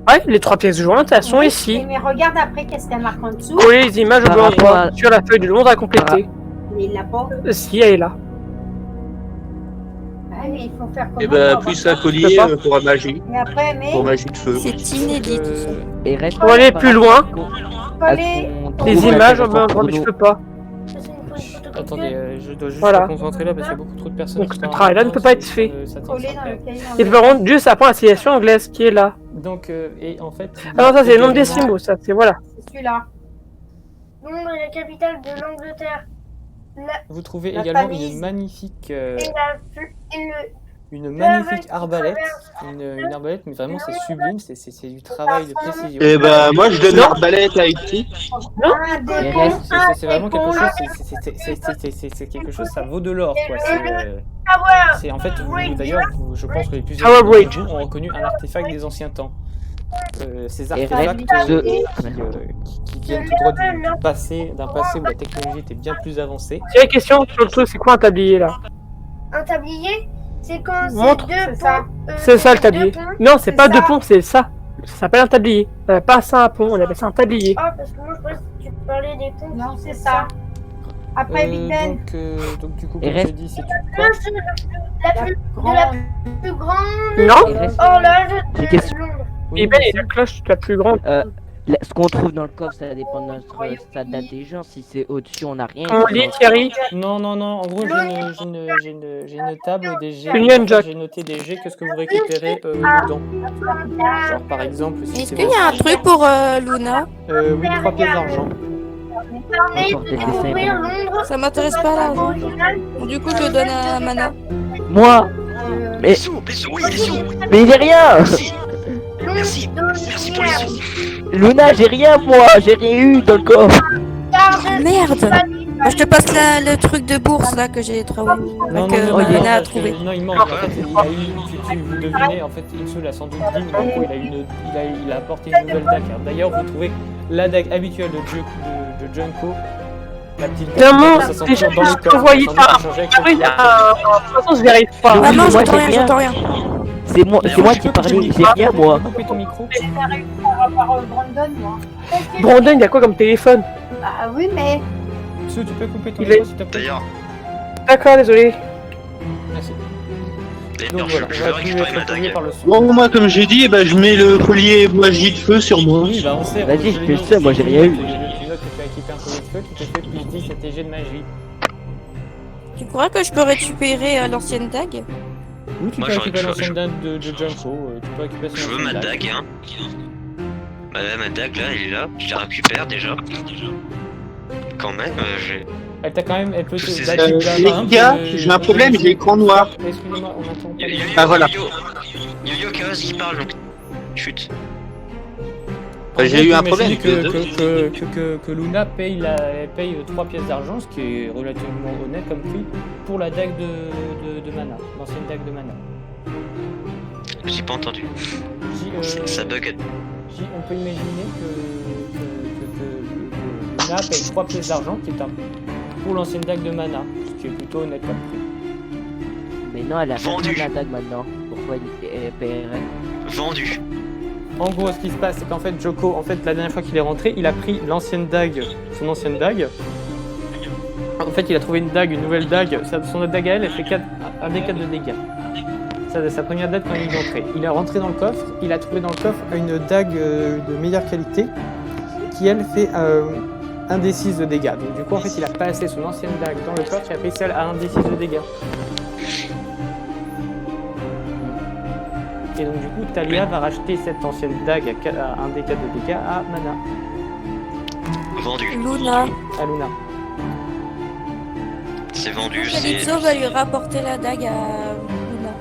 Ouais, les 3 pièces jointes, elles sont Oui, ici. Mais regarde après, qu'est-ce qu'elle marque en dessous. Collez les images au Par blanc rapport à- sur la feuille de Londres à compléter. Mais il l'a pas. Si, elle est là. Ouais, mais il faut faire comment Et bah, pour plus avoir un collier pour la magie. ça. Et après, mais Pour magie de feu. C'est inédit tout ça. Et RS. Pour aller plus loin, coller. les images au blanc, mais je peux pas. Attendez, je dois juste Voilà. me concentrer là parce qu'il y a beaucoup trop de personnes. Donc qui ce parlent en travail-là même ne peut temps, pas être ça- fait. ça tient Collé sans dans faire. le cahier Et anglais. par contre, juste ça prend la citation anglaise qui est là. Donc, et en fait. Ah non, ça c'est le nom des également- symboles, ça, c'est voilà. C'est celui-là. Londres est la capitale de l'Angleterre. Vous trouvez La également Tamise. une magnifique, Et le magnifique qui arbalète, traverse une arbalète, mais vraiment c'est sublime, c'est du travail de précision. Et bah, moi je donne l'arbalète à Iti. Un Et décon, reste, un C'est vraiment quelque décon, chose, c'est quelque chose, ça vaut de l'or quoi. Tower. C'est en fait, d'ailleurs, je pense que les plus Tower d'entre Bridge. vous ont reconnu un artefact des anciens temps. ces Et artefacts qui viennent tout droit d'un passé où la technologie était bien plus avancée. J'ai une question sur le truc, c'est quoi un tablier là? Un tablier, c'est quand Montre, c'est deux c'est ça. ponts. C'est ça le deux tablier. ponts. Non, c'est pas ça. deux ponts, c'est ça. Ça s'appelle un tablier. On appelle pas ça un pont, on appelle ça un tablier. Ah, parce que moi je pensais que tu parlais des ponts. Non, c'est ça. Après, Big Ben. Donc du coup, Et comme je reste- dis, c'est La plus grande. Non, Et reste- Horloge J'ai de question. Londres. et ben, et la cloche la plus grande. Ce qu'on trouve dans le coffre, ça dépend de notre stade d'intelligence. Si c'est au-dessus, on n'a rien. Comment on dit, Thierry? Non, en gros, j'ai une table des G. Union Jack. J'ai noté des G, qu'est-ce que vous récupérez dedans. Genre, par exemple, si Est-ce c'est qu'il y a un truc pour Luna? oui, 3 pièces d'argent. Permet Encore de des découvrir dessins. Londres. Ça m'intéresse pas là. Original. Du coup, je le donne à Mana. Moi Mais, Les sous, oui, les sous. mais j'ai rien Merci. Merci pour les sous. Luna, j'ai rien moi, j'ai rien eu dans le coffre. Merde. Bah, je te passe le truc de bourse là que j'ai trouvé. Non, Que non, Mana a parce que- trouvé. non, il manque. En fait, il a eu, vous devinez, en fait, Itsu l'a sans doute dit, mais en gros, il a apporté une nouvelle dague. D'ailleurs, vous trouvez la dague habituelle de Junko. La petite dague Maman, qui a sa déjà, ceinture dans le je corps, voyais sans doute pas. a changé avec le Oui, poids. de toute façon, je vérifie pas. Oui, Maman, moi, j'entends j'ai rien, rien. j'entends rien. C'est moi qui parlais, j'ai rien moi. Tu peux couper ton micro. Par Brandon, moi. Brandon, il y a quoi comme téléphone? Ah oui, mais. Itsu, tu peux couper ton Il micro, est- s'il te plaît. D'ailleurs, D'accord, désolé. Merci. d'ailleurs, Donc je voilà, je on veux va plus récupérer ma être pollué dague. par le son. Bon, moi, comme j'ai dit, je mets le collier magie de feu sur moi. Oui, bah on sait. Vas-y, je je l'ai fais noté, ça, moi, j'ai rien eu. Tu notes que tu as équipé un collier de feu qui te fait plus 10 et tes jets de magie. Tu crois que je peux récupérer l'ancienne dague? Oui, tu Moi, peux j'aurais- récupérer je- l'ancienne dague de Junko. Tu peux récupérer son Je veux ancienne ma dague, hein. Ma dague là, elle est là. Je la récupère déjà. Quand même, j'ai. Elle t'a quand même. Elle peut te. Je bah, sais. tu peux Les avoir un gars, peu- j'ai un problème, j'ai l'écran noir. Excusez-moi, on entend pas. Yo-yo, Ah, voilà. Yo-yo, Chaos qui parle. Chut. J'ai eu un problème. Que Luna paye 3 pièces d'argent, ce qui est relativement honnête comme prix, pour la dague de Mana, l'ancienne dague de Mana. J'ai pas entendu. Ça bug. On peut imaginer que Luna paye 3 pièces d'argent, qui est pour l'ancienne dague de Mana, ce qui est plutôt honnête comme prix. Mais non, elle a Vendu. perdu la dague maintenant. Pourquoi elle paierait? Vendu. En gros, ce qui se passe, c'est qu'en fait, Joko, la dernière fois qu'il est rentré, il a pris l'ancienne dague, son ancienne dague. En fait, il a trouvé une nouvelle dague. Son dague à elle, elle fait 1 des 4 de dégâts. Ça, sa première dague quand il est entré. Il est rentré dans le coffre, il a trouvé dans le coffre une dague de meilleure qualité, qui elle fait 1 des 6 de dégâts. Donc du coup, en fait, il a passé son ancienne dague dans le coffre, il a pris celle à 1 des 6 de dégâts. Et donc du coup, Talia va racheter cette ancienne dague à 1 des 4 de dégâts à Mana, Vendu. Luna. à Luna. C'est vendu, c'est. Calypso va lui rapporter la dague à Luna.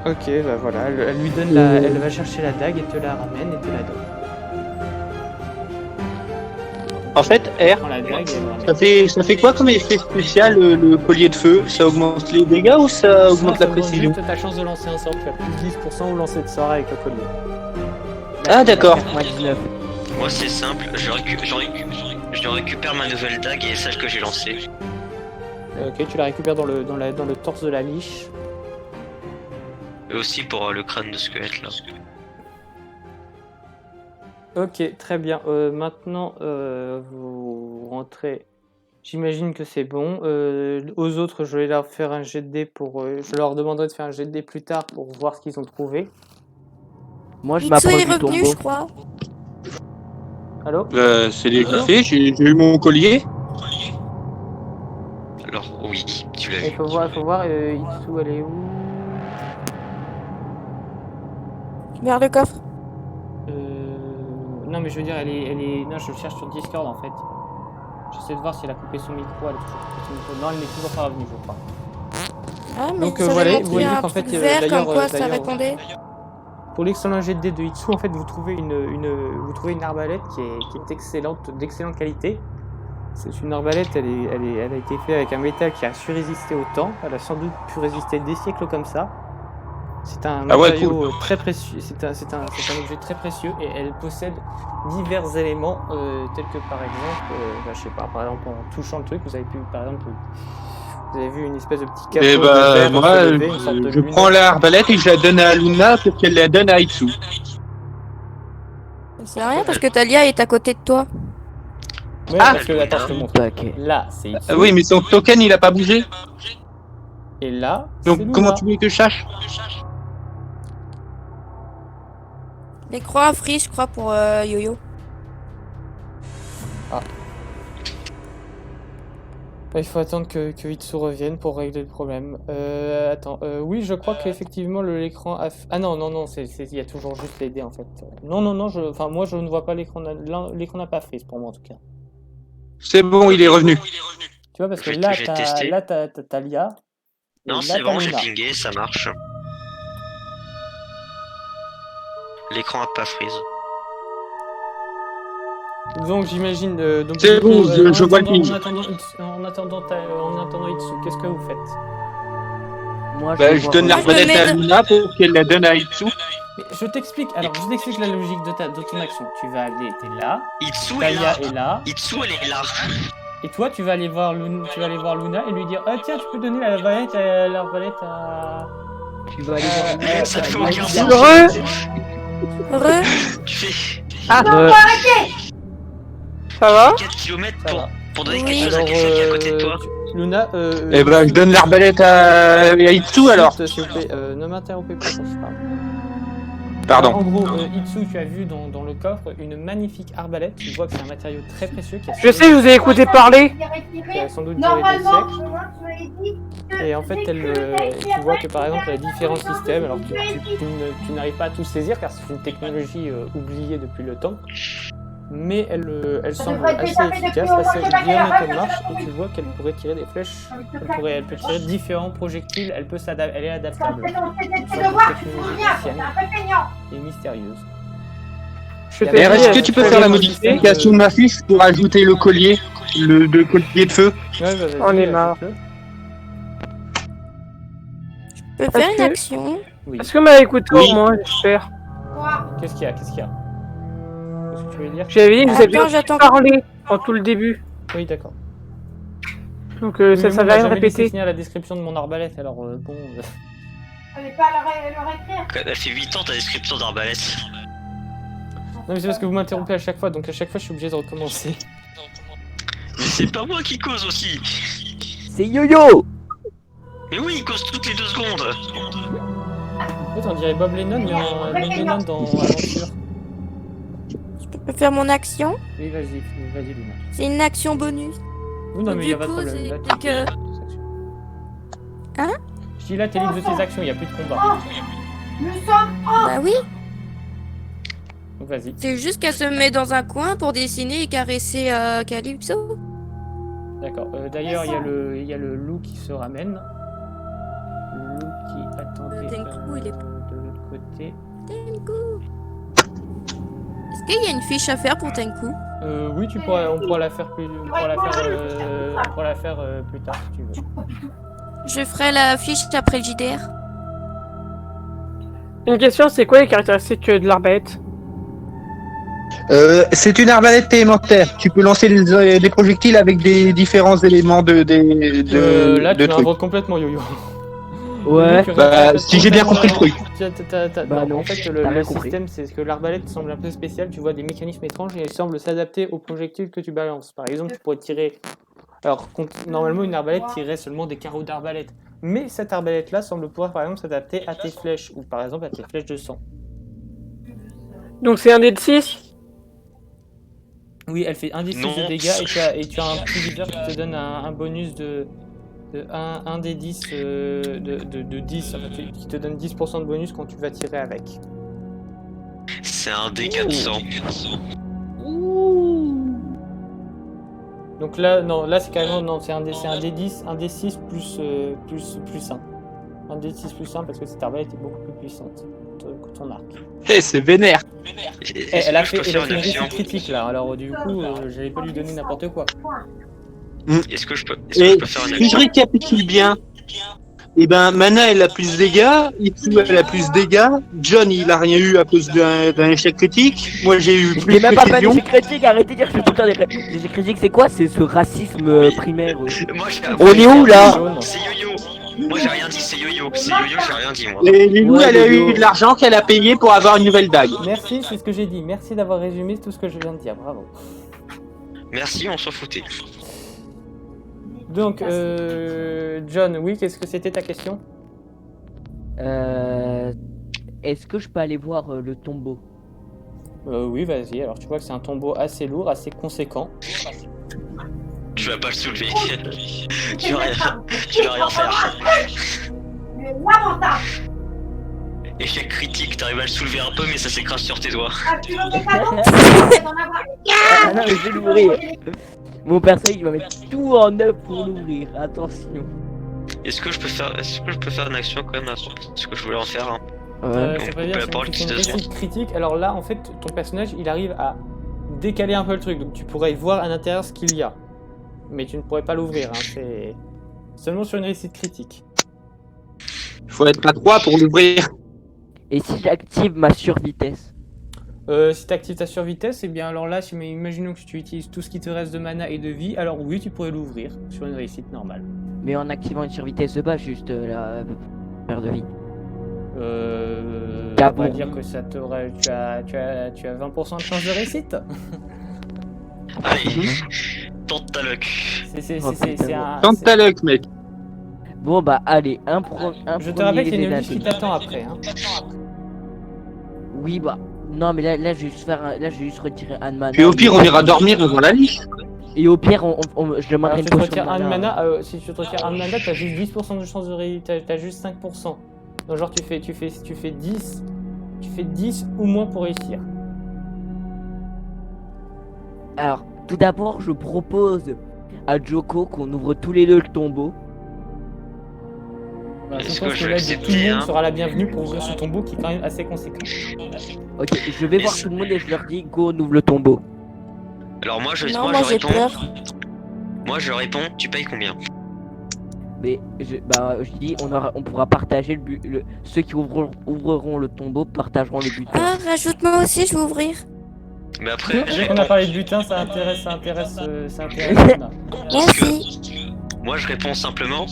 Ok, bah voilà, elle lui donne elle va chercher la dague et te la ramène et te la donne. En fait, R, Prends la dague et elle ramène. ça fait quoi comme effet spécial le collier de feu? Ça augmente les dégâts ou ça augmente la précision? Juste ta chance de lancer un sort, tu as plus 10% ou lancer de sort avec le collier. Ah, d'accord. 99. Moi, c'est simple. Je récupère ma nouvelle dague et sache que j'ai lancé. Ok, tu la récupères dans le torse de la liche. Et aussi pour le crâne de squelette là. Ok, très bien. Maintenant, vous rentrez. J'imagine que c'est bon. Aux autres, je vais leur faire un jet de dés pour. Je leur demanderai de faire un jet de dés plus tard pour voir ce qu'ils ont trouvé. Moi, je Itsu m'approche est du revenu, tombeau. je crois. Allô? C'est déguisé, j'ai eu mon collier. Alors, oui, tu l'as Il vu. faut voir. Itsu, elle est où? Vers le coffre. Non, mais je veux dire, elle est. Non, je le cherche sur Discord en fait. J'essaie de voir si elle a coupé son micro. Elle a toujours coupé son micro. Non, elle n'est toujours pas revenue, je crois. Ah, mais Donc, ça voilà, avait vous montré voyez un qu'en fait, truc vert, d'ailleurs, comme quoi ça d'ailleurs, répondait. Pour l'excellent jet de dés de Itsu, en fait, vous trouvez une arbalète qui est excellente, d'excellente qualité. C'est une arbalète, elle a été faite avec un métal qui a su résister au temps. Elle a sans doute pu résister des siècles comme ça. C'est un Ah ouais, matériau très précieux. C'est un objet très précieux et elle possède divers éléments tels que par exemple, je sais pas, par exemple en touchant le truc, vous avez pu, par exemple, vous avez vu une espèce de petit capot Et de verre moi, se lever, une sorte de je lunette. prends l'arbalète et je la donne à Luna pour qu'elle la donne à Itsu. Ça sert à rien parce que Talia est à côté de toi. Ouais, Ah. parce que attends, je te montre. Tac. Là, c'est Itsu. Oui, mais son token, il a pas bougé. Et là, c'est Donc, Luna. comment tu veux que je sache? Les croix free, je crois, pour Yo-Yo. Il faut attendre que Itsu revienne pour régler le problème. Attends, oui, je crois qu'effectivement l'écran a... Ah non, il y a toujours juste les dés en fait. Non, enfin moi je ne vois pas l'écran, l'écran n'a pas freeze pour moi en tout cas. C'est bon, il est revenu. Tu vois, parce que Je là, vais tester. t'as Talia. et Non, là, c'est t'as bon, j'ai Luna. pingé, ça marche. L'écran a pas freeze. Donc j'imagine... donc, C'est du coup, bon, je vois le ping. En attendant Itsu, qu'est-ce que vous faites? Moi, Bah, vais je voir, donne l'arbalète je à mets Luna pour qu'elle la donne à Itsu. Mais je t'explique la logique de ton action. Tu vas aller, t'es là, Itsu est là. Talia est là, Itsu, elle est là. et toi tu vas aller voir Luna et lui dire ah tiens tu peux donner l'arbalète à... tu vas aller voir Luna, Ça t'as fait Luna. aucun sens. Re. Tu fais Ça va? 4 km Ça va. pour donner Oui. quelque chose à quelqu'un qui est à côté de toi. Luna, Eh ben, je donne l'arbalète à Itsu alors. S'il vous plaît, ne m'interrompez pas quand je parle. Pardon. En gros, Itsu, tu as vu dans le coffre une magnifique arbalète. Tu vois que c'est un matériau très précieux qui a Je sais, je vous ai écouté parler. qui a sans doute duré des Normalement, siècles. moi, tu m'avais dit que Et en fait, tu vois que par exemple, elle a différents systèmes. Alors, tu n'arrives pas à tout saisir car c'est une technologie oubliée depuis le temps. Mais elle semble devrait être assez déjà fait efficace, depuis au moins assez cette bien année, comme la marche. vache, Et tu vois qu'elle pourrait tirer des flèches. Elle peut tirer différents projectiles. Elle est adaptable. C'est de voir, tu te souviens, c'est un peu feignant. Et mystérieuse. Je Et t'ai Et dit, est-ce que tu peux faire la modification de ma fiche pour ajouter le collier, le collier de feu? Ouais, bah, vas-y, On est marre. ajoute-le. Je peux faire Est-ce une que- action. Oui. Est-ce que vous m'avez écouté Oui. au moins, j'espère? Qu'est-ce qu'il y a Qu'est-ce que tu veux dire? J'avais dit que vous Attends, aviez j'attends. parlé en tout le début. Oui, d'accord. Donc Oui, ça mais savait on m'a rien jamais laissé répéter. finir la description de mon arbalète, alors bon... Fallait pas le réécrire. Elle fait 8 ans ta description d'arbalète. Non mais c'est parce que vous m'interrompez à chaque fois, donc à chaque fois je suis obligé de recommencer. Mais c'est pas moi qui cause aussi. C'est Yo-Yo. Mais oui, il cause toutes les 2 secondes. En fait on dirait Bob Lennon, mais Bob Lennon dans Aventure. Je peux faire mon action. Oui, vas-y Luna. C'est une action bonus. Oui, non Donc, mais il y a du pas de coup, problème. c'est Là, que- t'es libre de tes actions. Hein? Je dis là, t'es libre de tes actions, il n'y a plus de combat. Nous sommes Bah oui. Donc vas-y. C'est juste qu'elle se met dans un coin pour dessiner et caresser Calypso. D'accord. D'ailleurs, il y a le loup qui se ramène. Le loup qui... Attendez, Tenku, il est- de l'autre côté. Tenku. Est-ce qu'il y a une fiche à faire pour Tenku? Oui, on pourra la faire plus, on pourra la faire plus tard si tu veux. Je ferai la fiche après le JDR. Une question, c'est quoi les caractéristiques de l'arbalète? C'est une arbalète élémentaire. Tu peux lancer des projectiles avec des différents éléments Là, tu de trucs. m'inventes complètement yo-yo. Ouais. Bah, si j'ai bien compris le truc. Bah Non, non, en fait, t'as le rien compris. système, c'est que l'arbalète semble un peu spéciale. Tu vois des mécanismes étranges et elle semble s'adapter aux projectiles que tu balances. Par exemple, tu pourrais tirer. Alors, normalement, une arbalète tirerait seulement des carreaux d'arbalète. Mais cette arbalète-là semble pouvoir, par exemple, s'adapter à tes flèches ou par exemple à tes flèches de sang. Donc c'est un dé de 6? Oui, elle fait 1d6 Non. de dégâts et tu as un petit leader qui te donne un bonus de 1 des 10 de 10, enfin, qui te donne 10% de bonus quand tu vas tirer avec. C'est un D400. Donc là, non, là c'est carrément, non, c'est un D10, un D6 plus 1. Un D6 plus 1 parce que cette arbalète est beaucoup plus puissante que ton arc. Eh, c'est vénère. Elle a fait faire une une action réussite critique là, alors du coup, j'allais pas lui donner n'importe quoi. Est-ce que je peux Et faire une si je action récapitule bien, Et ben, Mana, elle a plus de dégâts, Itsu, elle a plus de dégâts, John, il a rien eu à cause d'un échec critique, moi j'ai eu Je plus n'ai de même pas fait précision. d'échec critique, arrêtez de dire que je fais tout le temps des échecs critiques, c'est quoi? C'est ce racisme primaire. Moi, On est où là? C'est Yo-Yo. Moi, j'ai rien dit, c'est Yo-Yo. C'est Yo-Yo, j'ai rien dit, moi. Et Lilou, Ouais, elle a Lilou. eu de l'argent qu'elle a payé pour avoir une nouvelle dague. Merci, c'est ce que j'ai dit. Merci d'avoir résumé tout ce que je viens de dire. Bravo. Merci, on s'en foutait. Donc, John, oui, qu'est-ce que c'était ta question? Est-ce que je peux aller voir le tombeau? Oui, vas-y. Alors, tu vois que c'est un tombeau assez lourd, assez conséquent. Tu vas pas le soulever. tu vas rien faire. Lamentable. Échec critique, t'arrives à le soulever un peu, mais ça s'écrase sur tes doigts. Ah, tu veux des cadeaux? Ah non, mais je vais l'ouvrir. Mon personnage, il va mettre tout en œuvre pour l'ouvrir. Attention. Est-ce que je peux faire une action quand même à ce que je voulais en faire hein. Ça On veut dire peut que parler c'est une de réussite critique. Alors là, en fait, ton personnage, il arrive à décaler un peu le truc. Donc, tu pourrais y voir à l'intérieur ce qu'il y a. Mais tu ne pourrais pas l'ouvrir. Hein. C'est seulement sur une réussite critique. Il faut être à 3 pour l'ouvrir. Et si j'active ma survitesse? Si tu actives ta survitesse, et bien alors là, imaginons que tu utilises tout ce qui te reste de mana et de vie, alors oui, tu pourrais l'ouvrir sur une réussite normale. Mais en activant une survitesse de base, juste la paire de vie. On D'abord. va dire que ça t'aurait... Tu as 20% de chance de réussite. Allez, tente ta luck. C'est un... Tente ta luck, mec. Bon bah allez, Je te rappelle qu'il y a une liste qui t'attend après. Hein. Oui bah... Non mais là je vais juste là je vais juste retirer un mana. Puis au pire, on ira dormir devant la liste. Et au pire, je demanderai Alors, une tu te potion retires de un de mana. mana, si tu te retires un de mana, t'as juste 10% de chance de réussite, t'as juste 5%. Donc genre tu fais 10 ou moins pour réussir. Alors, tout d'abord, je propose à Joko qu'on ouvre tous les deux le tombeau. Voilà, je Est-ce pense que que je l'aide vais de tout le monde accepter, sera la bienvenue pour ouvrir ce tombeau qui est quand même assez conséquent. Ok, je vais voir tout le monde et je leur dis go, on ouvre le tombeau. Alors moi je Non, moi j'ai réponds. peur. Moi je réponds, tu payes combien? Mais je dis, on pourra partager ceux qui ouvriront le tombeau partageront le butin. Ah, rajoute-moi aussi, je vais ouvrir. Mais après, je Dès qu'on a réponds. parlé de butin, ça intéresse Anna. Merci. Moi je réponds simplement.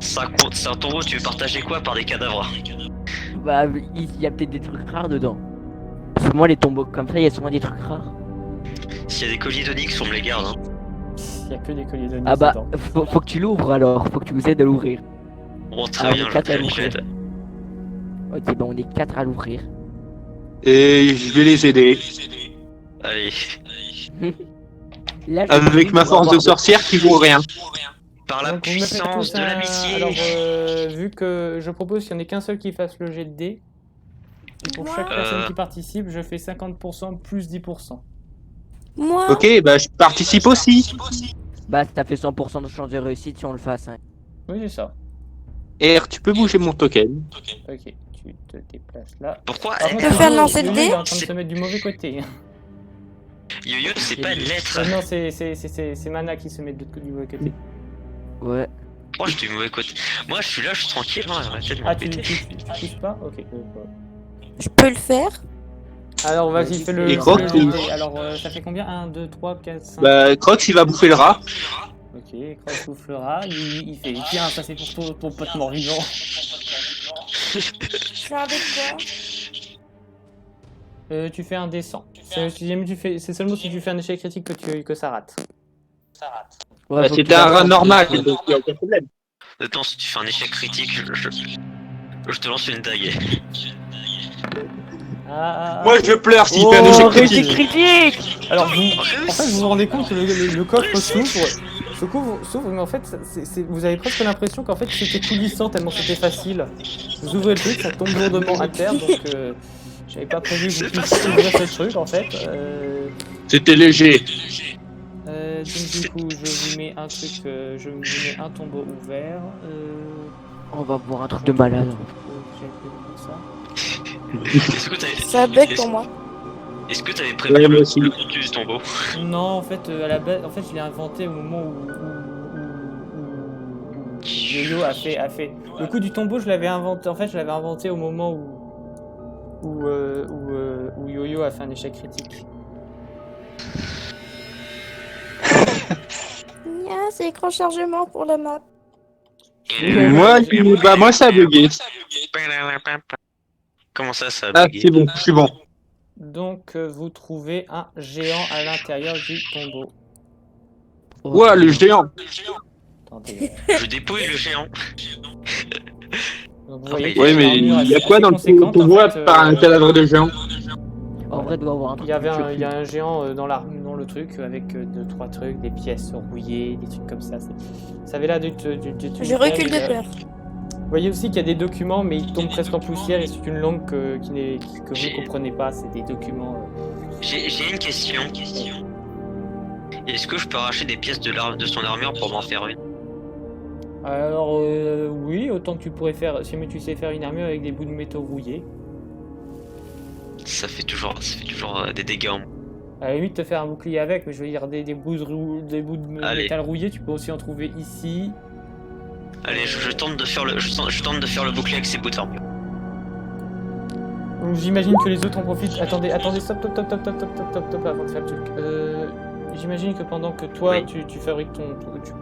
C'est un tombeau, tu veux partager quoi par des cadavres? Bah, il y a peut-être des trucs rares dedans. Parce que moi, les tombeaux comme ça, il y a souvent des trucs rares. S'il y a des colliers d'onyx, on me les garde. Hein. Il y a que des colliers de Ah bah, faut que tu l'ouvres alors, faut que tu nous aides à l'ouvrir. Bon, très Ah, bien, on est 4 à je l'ouvrir. l'aide. Ok, bah on est 4 à l'ouvrir. Et je vais les aider. Allez. Là, je Avec dis ma qu'on va force de avoir- sorcière qui vaut rien. Par la Donc, vous me faites puissance tous de un- l'amitié. Alors, vu que je propose qu'il n'y en ait qu'un seul qui fasse le jet de dés, et pour chaque personne qui participe, je fais 50% plus 10%. Moi, Ok, bah je participe aussi. Bah, ça fait 100% de chance de réussite si on le fasse. Hein. Oui, c'est ça. R, tu peux bouger mon token. Ok, tu te déplaces là. Pourquoi Par contre, peux faire lancer le Yo-Yo, dé il est en train de se mettre du mauvais côté. Yo-Yo, c'est pas une lettre. Non, c'est Mana qui se met du mauvais côté. Ouais. Moi, je suis du mauvais côté. Moi, je suis là, je suis tranquille. Hein, arrêtez de Ah, tu m'embêter. touches pas? Ok. je peux le faire. Alors, vas-y, fais le. Et Croc, fais le il- jet de dés. Alors, ça fait combien? 1, 2, 3, 4, 5. Bah, Crocs, il va bouffer le rat. Ok, Croc soufflera. Il fait. Tiens, ça c'est pour ton pote mort-vivant. Je fais un dé de quoi? Tu fais un D100. C'est seulement si tu fais un échec critique que ça rate. Ouais, Bah, faut que c'était tu un rat fasses- normal, donc y a aucun problème. Attends, si tu fais un échec critique, je te lance une dague. Moi, je pleure s'il Oh, fait un échec réussite critique. critique. alors, en fait, vous vous rendez compte que le coffre s'ouvre, mais en fait, vous avez presque l'impression qu'en fait c'était coulissant tellement c'était facile. Vous ouvrez le truc, ça tombe lourdement à terre, donc j'avais pas prévu que vous puissiez ouvrir ce truc en fait. C'était léger. Donc du coup, je vous mets un truc, je vous mets un tombeau ouvert. On va voir un truc de malade. J'ai prévu comme ça. Est-ce que t'avais Ça bug pour moi. Est-ce que t'avais prévu Ouais, moi le aussi. contenu du tombeau? Non, en fait, à la base, en fait, je l'ai inventé au moment où Yo-Yo a fait. Le coup du tombeau, je l'avais inventé. En fait, je l'avais inventé au moment où Yo-Yo a fait un échec critique. C'est écran chargement pour la map. Moi ça a bugué. Comment ça a Ah, bugué? c'est bon, je suis bon. Donc, vous trouvez un géant à l'intérieur du tombeau. Ouah, le géant. Attendez. Je dépouille le géant. Donc, vous Ah, voyez mais Oui, mais il y a quoi dans le tombeau par un cadavre de géant? En vrai, il doit y avoir un Il truc. y a un géant dans le truc avec 2-3 trucs, des pièces rouillées, des trucs comme ça. Ça avait l'air d'être. Je recule de peur. Vous voyez aussi qu'il y a des documents, mais ils tombent presque en poussière et c'est une langue que vous ne comprenez pas. C'est des documents. J'ai une question. Est-ce que je peux arracher des pièces de son armure pour m'en faire une? Alors, oui, autant que tu pourrais faire. Si tu sais faire une armure avec des bouts de métaux rouillés. Ça fait toujours des dégâts en moins. À la limite, te faire un bouclier avec, mais je veux dire, des bouts de Allez. métal rouillé, tu peux aussi en trouver ici. Allez, je tente de faire le bouclier avec ces bouts d'armure. Donc j'imagine que les autres en profitent. Attendez, stop, avant de faire le truc. J'imagine que pendant que toi, Oui. tu fabriques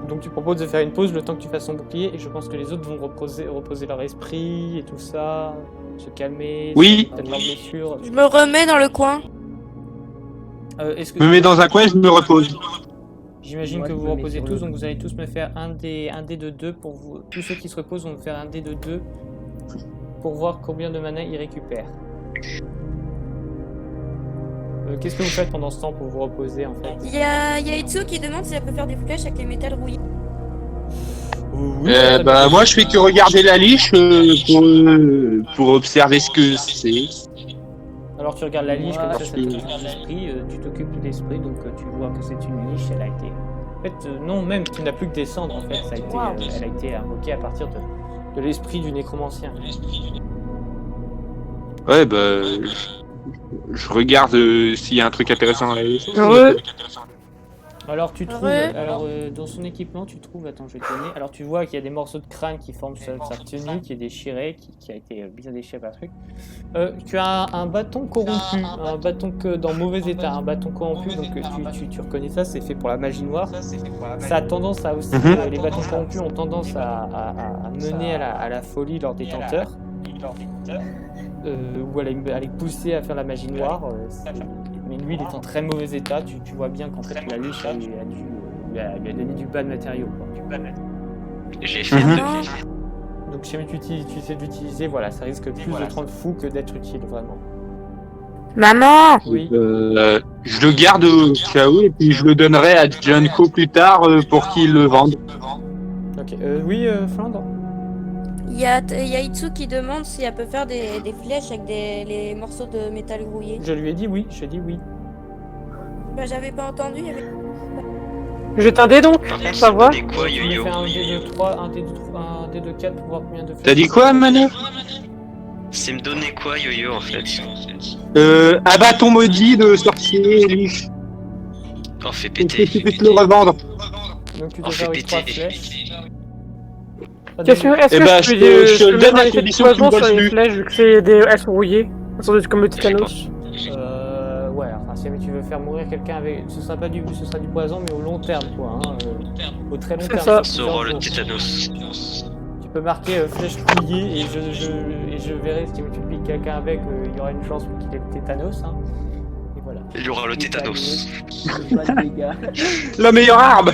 donc tu proposes de faire une pause le temps que tu fasses ton bouclier, et je pense que les autres vont reposer leur esprit et tout ça, se calmer, Oui. peut-être leurs blessures. Je me remets dans le coin. Est-ce que Je me mets dans un coin et je me repose. J'imagine Moi, que je vous me mets reposez sur tous, le- donc vous allez tous me faire un dé de 2 pour vous. Tous ceux qui se reposent vont me faire un dé de 2 pour voir combien de mana ils récupèrent. Qu'est-ce que vous faites pendant ce temps pour vous reposer en fait? Il y a Itsu qui demande si elle peut faire des flèches avec les métals rouillés. Moi je fais que regarder la liche pour observer ce que c'est. Alors tu regardes la liche, comme ça parce t'occupe que- de l'esprit, tu t'occupes de l'esprit, donc tu vois que c'est une liche, elle a été... En fait, non, même, tu n'as plus que descendre en fait, ça a été, Wow. elle a été invoquée à partir de l'esprit du nécromancien. Ouais, je regarde s'il y a un truc intéressant dans la liche. Ouais. Alors tu trouves, Ouais. dans son équipement, tu trouves, attends, je vais te donner. Alors tu vois qu'il y a des morceaux de crâne qui forment sa tenue, qui est déchirée, qui a été bien déchiré par le truc. Tu as un bâton corrompu, un bâton dans mauvais état, un bâton corrompu, donc tu reconnais ça, c'est fait pour la magie noire. Ça a tendance à aussi, les bâtons corrompus ont tendance à mener à la folie leurs détenteurs. Ou à les pousser à faire la magie noire. Mais lui, il est en très mauvais état. Tu vois bien qu'en fait, la liche lui a donné du bas de matériaux. Quoi. J'ai fait Mhm. deux. Donc, si jamais tu essaies d'utiliser, voilà, ça risque plus de te rendre fou que d'être utile, vraiment. Maman! Oui. Je le garde au cas où et puis je le donnerai à Junko plus tard pour qu'il le vende. Ok. Oui, Flandre. Il y a Itsu qui demande si elle peut faire des flèches avec les morceaux de métal rouillé. Je lui ai dit oui. Je dis oui. Bah j'avais pas entendu, il y avait... Jette un dé donc, Par contre, ça va? c'est quoi, Tu me yo-yo? fais un dé de 3, un dé de 4 pour voir combien de flèches. T'as dit quoi, Manu? C'est me donner quoi, yo-yo, en fait? Un bâton maudit de sorcier liche. Oh, fais Et péter. tu peux te le revendre. Donc tu Oh, te fais fabriques 3 péter. flèches. Est-ce que Eh ben, je je peux te le peux donne mettre à un effet de condition que tu me poison sur voles les plus. flèches vu que elles sont rouillées? Elles sont comme le tétanos. Ouais, enfin si jamais tu veux faire mourir quelqu'un avec, ce sera du poison, mais au long terme quoi, hein, au très long C'est terme. ça. sur Ça aura plusieurs le jours. tétanos. Tu peux marquer flèche rouillée et je verrai si tu piques quelqu'un avec, il y aura une chance qu'il ait le tétanos. Hein. Et voilà. Il y aura le tétanos. Pas de dégâts. La meilleure arme.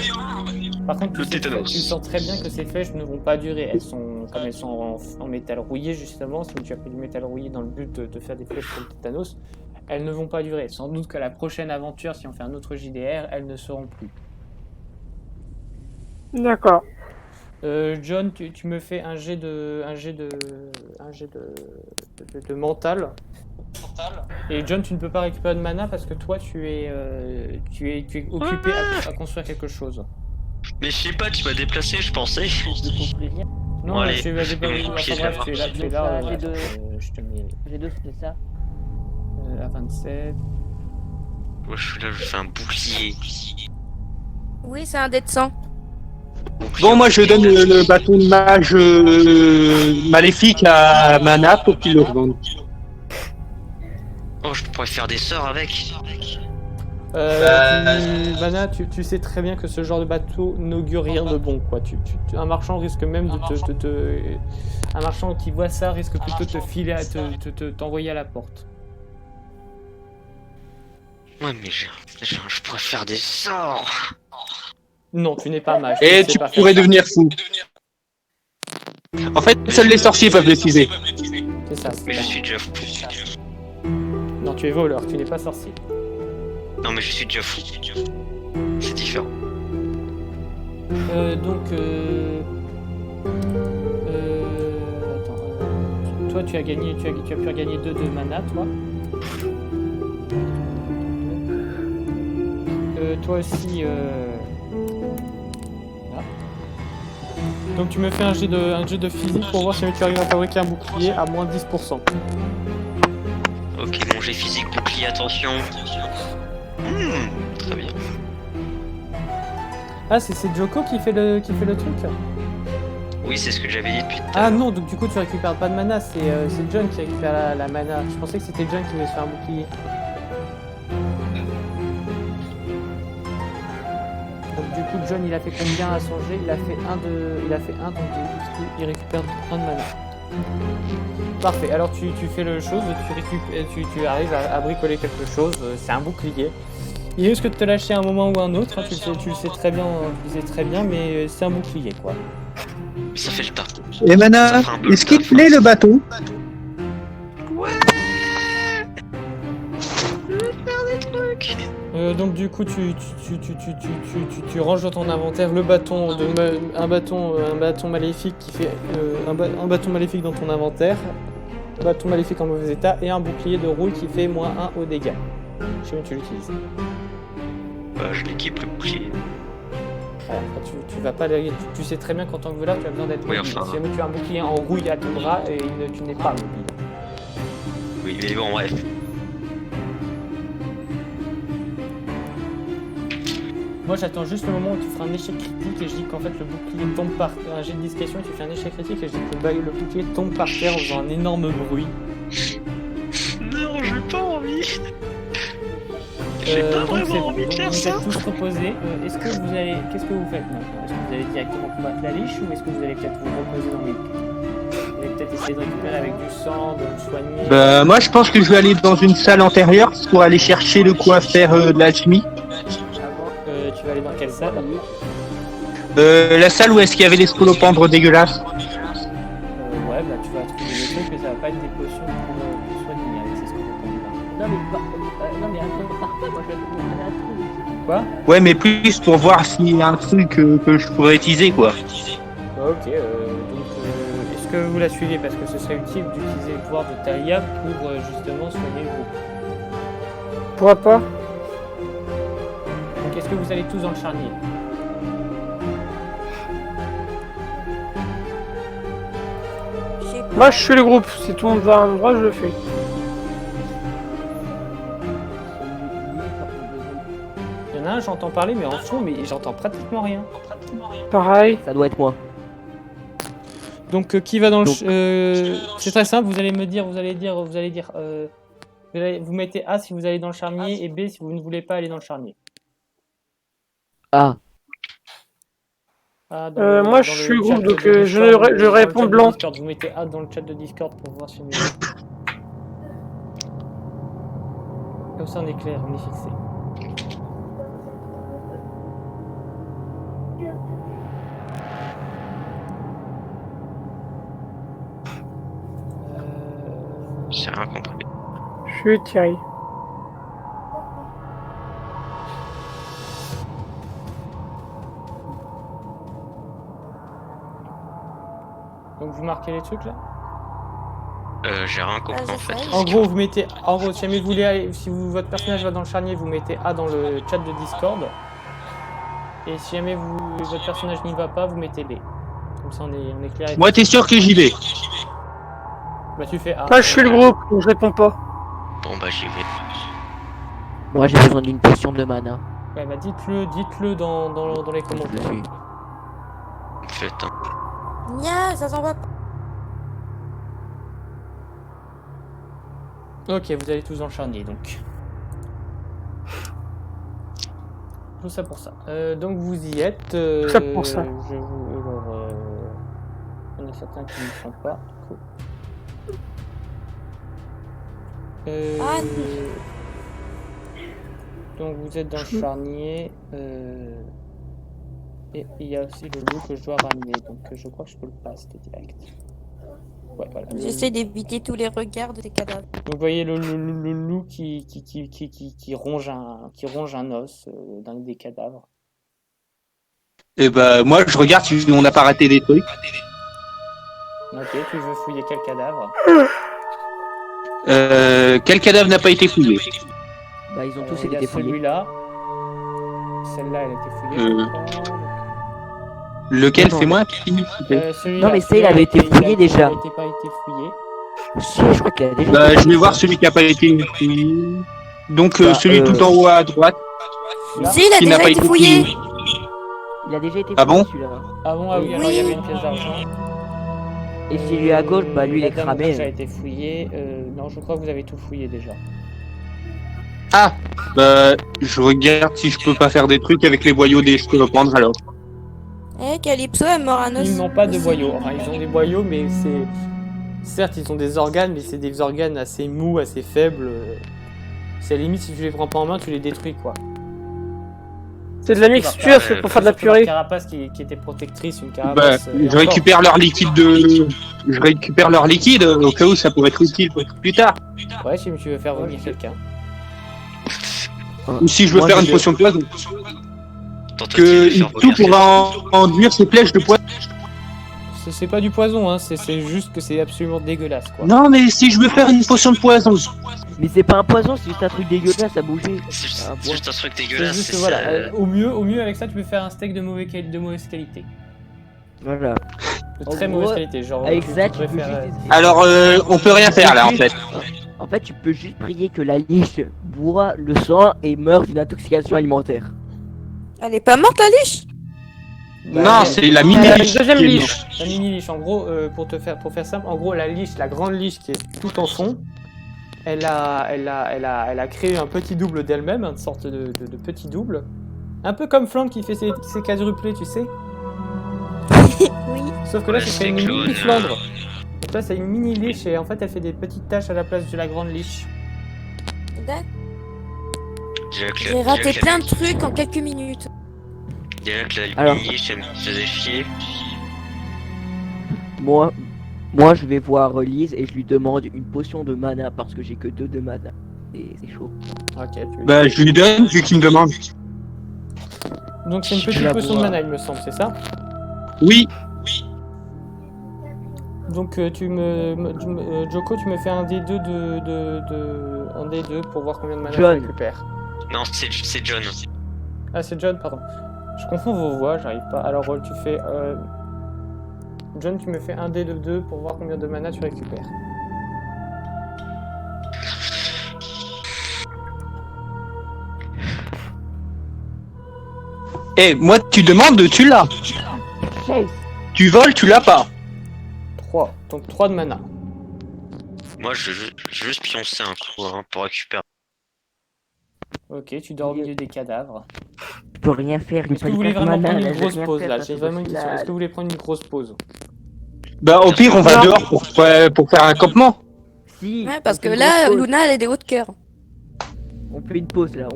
Par contre, Le tu tétanos. sens très bien que ces flèches ne vont pas durer. Comme elles sont en métal rouillé justement, si tu as pris du métal rouillé dans le but de faire des flèches pour le tétanos, elles ne vont pas durer. Sans doute qu'à la prochaine aventure, si on fait un autre JDR, elles ne seront plus. D'accord. John, tu me fais un jet de mental. Et John, tu ne peux pas récupérer de mana parce que toi, tu es occupé à construire quelque chose. Mais je sais pas, tu m'as déplacé, je pensais. Je construis rien. Non, Bon, allez, tu vas je fais mon pied de bref, là-bas. tu es là, Donc ça, j'ai deux. je te mets J'ai deux, c'est ça? à 27. Moi, je suis là, je fais un bouclier. Oui, c'est un dé de sang. Bon, moi je donne le bâton de mage maléfique à Mana pour qu'il le revende. Oh, je pourrais faire des sorts avec. Mana, tu sais très bien que ce genre de bateau n'augure rien de bon, quoi. Un marchand risque même de un marchand qui voit ça risque plutôt de te filer, t'envoyer à la porte. Ouais, mais je pourrais faire des sorts. Non, tu n'es pas mage. Et sais tu pas faire pourrais ça. devenir fou. En fait, seuls les sorciers peuvent l'utiliser. C'est ça. Mais je suis déjà fou. Non, tu es voleur, tu n'es pas sorcier. Non, mais je suis déjà fou. C'est différent. Attends. Toi, tu as pu gagner 2 de mana, toi. Toi aussi. Là. Donc tu me fais un jet de physique pour voir si tu arrives à fabriquer un bouclier à moins 10%. Ok, mon jet physique bouclier, attention. Très bien. Ah, c'est Joko qui fait le truc. Oui, c'est ce que j'avais dit depuis tout à Ah l'heure. non, donc du coup tu récupères pas de mana, c'est John qui récupère la mana. Je pensais que c'était John qui voulait se faire un bouclier. Donc du coup John il a fait combien à son jet? Il a fait un, donc du coup il récupère 1 de mana. Parfait, alors tu fais le chose, tu arrives à bricoler quelque chose, c'est un bouclier. Il risque de te lâcher à un moment ou un autre, hein, tu le sais très bien, mais c'est un bouclier quoi. Mais ça fait le tas. Et Mana, est-ce qu'il te plaît le bateau? Donc du coup tu ranges dans ton inventaire le bâton un bâton maléfique qui fait un bâton maléfique dans ton inventaire, un bâton maléfique en mauvais état et un bouclier de rouille qui fait -1 aux dégâts. Je sais où tu l'utilises. Je l'équipe le bouclier. Voilà, tu vas pas tu sais très bien qu'en tant que voleur tu as besoin d'être Oui, mobile. enfin. Si jamais tu as un bouclier en rouille à ton bras et tu n'es pas mobile. Oui, mais bon, bref. Moi j'attends juste le moment où tu feras un échec critique et je dis qu'en fait le bouclier tombe par terre, un jet de discrétion et tu fais un échec critique et je dis que le bouclier tombe par terre en faisant un énorme bruit. Non, j'ai pas envie. Donc c'est bon, donc vous êtes tous reposés. Qu'est-ce que vous faites maintenant? Est-ce que vous allez directement combattre la liche ou est-ce que vous allez peut-être vous reposer dans les puits? Vous allez peut-être essayer de récupérer avec du sang, de vous soigner. Bah, moi je pense que je vais aller dans une salle antérieure pour aller chercher de quoi faire de l'alchimie. Tu vas aller dans quelle salle? La salle où est-ce qu'il y avait les scolopendres dégueulasses. Ouais, bah tu vas trouver des trucs mais ça va pas être des potions pour soigner avec ces scolopendres. Non mais attends, parfait, moi je vais un truc. Quoi? Ouais, mais plus pour voir s'il y a un truc que je pourrais utiliser, quoi. Ok, donc est-ce que vous la suivez parce que ce serait utile d'utiliser le pouvoir de Talia pour justement soigner le groupe? Pourquoi pas? Donc est-ce que vous allez tous dans le charnier? Moi je suis le groupe, si tout le monde va à un endroit, je le fais. Il y en a un, j'entends parler mais en fond, mais j'entends pratiquement rien. Pareil. Ça doit être moi. Donc qui va dans le... c'est très simple, vous allez dire, vous mettez A si vous allez dans le charnier et B si vous ne voulez pas aller dans le charnier. Ah. A moi, je suis le groupe, donc je réponds blanc. Vous mettez A dans le chat de Discord pour voir si on est... Comme ça on est clair, on est fixé. J'ai rien compris. Je suis Thierry. Donc vous marquez les trucs là? J'ai rien compris en fait. En gros, vous mettez, si jamais vous voulez aller, votre personnage va dans le charnier, vous mettez A dans le chat de Discord. Et si jamais votre personnage n'y va pas, vous mettez B. Comme ça, on est clair. Moi, t'es sûr que j'y vais? Bah tu fais A. Moi je suis le groupe, donc je réponds pas. Bon bah j'y vais. Moi j'ai besoin d'une potion de mana. Ouais, bah dites-le dans les commentaires. je t'en... Nya, ça s'en va pas. Ok, vous allez tous dans le charnier donc. Tout ça pour ça. Donc vous y êtes. Tout ça pour ça. Il y en a certains qui ne sont pas. Cool. Ah, donc vous êtes dans le charnier. Et il y a aussi le loup que je dois ramener. Donc je crois que je peux le passer direct. Ouais, voilà. j'essaie d'éviter tous les regards des cadavres. Donc vous voyez le loup qui ronge un os d'un des cadavres. Et bah, moi, je regarde si on n'a pas raté des trucs. Ok, tu veux fouiller quel cadavre? Quel cadavre n'a pas été fouillé? Bah, ils ont tous Il y a été fouillés. celui-là. Celle-là, elle a été fouillée. je crois. Lequel, Non, c'est moi Celui-là. Non, mais ça, il avait été fouillé déjà. Il n'a pas été fouillé. Si, je crois qu'il a déjà Bah, été je vais voir celui qui n'a pas été fouillé. Donc, celui tout en haut à droite, Si, il a qui n'a déjà pas été été fouillé. fouillé. Il a déjà été Ah fouillé, bon celui-là. Ah bon, ah oui, alors il y avait une pièce d'argent. Et celui à gauche, bah lui il est La dame rouge a cramé. été fouillé. Non, je crois que vous avez tout fouillé déjà. Ah, bah, je regarde si je peux pas faire des trucs avec les boyaux des scolopendres alors. Eh, Calypso est mort un os. Ils n'ont pas de boyaux. Enfin, ils ont des boyaux, mais c'est... Certes, ils ont des organes, mais c'est des organes assez mous, assez faibles. C'est à la limite, si tu les prends pas en main, tu les détruis, quoi. C'est de la mixture, c'est pour faire de la purée. Une carapace qui était protectrice, une Bah, carapace... et je encore. récupère leur liquide Je récupère leur liquide au cas où ça pourrait être utile plus tard. Ouais, si tu veux faire revenir quelqu'un. Ou si je veux Moi, faire je une potion de poison. Tentative Que de faire tout revenir pour enduire ces flèches de poison. C'est pas du poison, hein. C'est juste que c'est absolument dégueulasse, quoi. Non, mais si je veux faire une potion de poison. Mais c'est pas un poison, c'est juste un truc dégueulasse à bouger. C'est juste, Ah, c'est juste un truc C'est dégueulasse. juste, c'est voilà. ça. Au mieux, avec ça, tu peux faire un steak de mauvaise qualité. Voilà. De En très gros, mauvaise qualité, genre... Avec tu ça, tu pourrais peux faire, juste... Alors, on peut rien faire là en fait. En fait, tu peux juste prier que la liche boit le sang et meurt d'une intoxication alimentaire. Elle est pas morte, la liche? Non, c'est la mini La liche. deuxième qui est liche. morte. La mini liche, en gros, pour faire simple, en gros, la grande liche qui est tout en fond, elle a créé un petit double d'elle-même, une sorte de petit double. Un peu comme Flandre qui fait ses quadruplés, tu sais. Oui. Sauf que là, Ouais, c'est c'est une clone. mini Flandre. Donc là, c'est une mini liche et en fait, elle fait des petites taches à la place de la grande liche. D'accord. Déjà que J'ai raté plein de trucs en quelques minutes. Déjà que la Alors. liche, elle me faisait chier. Moi, je vais voir Lise et je lui demande une potion de mana parce que j'ai que 2 de mana. Et c'est chaud. Ok, Bah, je lui donne vu qu'il me demande. donc c'est une je petite la potion de vois. mana, il me semble, c'est ça? Oui. Donc Joko, tu me fais un D2 un D2 pour voir combien de mana John. tu récupères. Non, c'est John. Ah, c'est John, pardon. Je confonds vos voix, j'arrive pas. Alors tu fais John, tu me fais un D de 2 pour voir combien de mana tu récupères. Eh, moi, tu demandes, tu l'as. Tu voles, tu l'as pas. 3. Donc 3 de mana. Moi, je veux juste pioncer un coup hein, pour récupérer. Ok, tu dors au milieu des cadavres. Je peux rien faire. Est-ce que vous voulez vraiment prendre une grosse pause pause là? J'ai vraiment une question. Est-ce que vous voulez prendre une grosse pause? Bah, au pire, on va Non. dehors pour faire un campement. Si, Ouais, parce on que fait une là, grosse pause. Luna, elle est des hauts de cœur. On fait une pause là.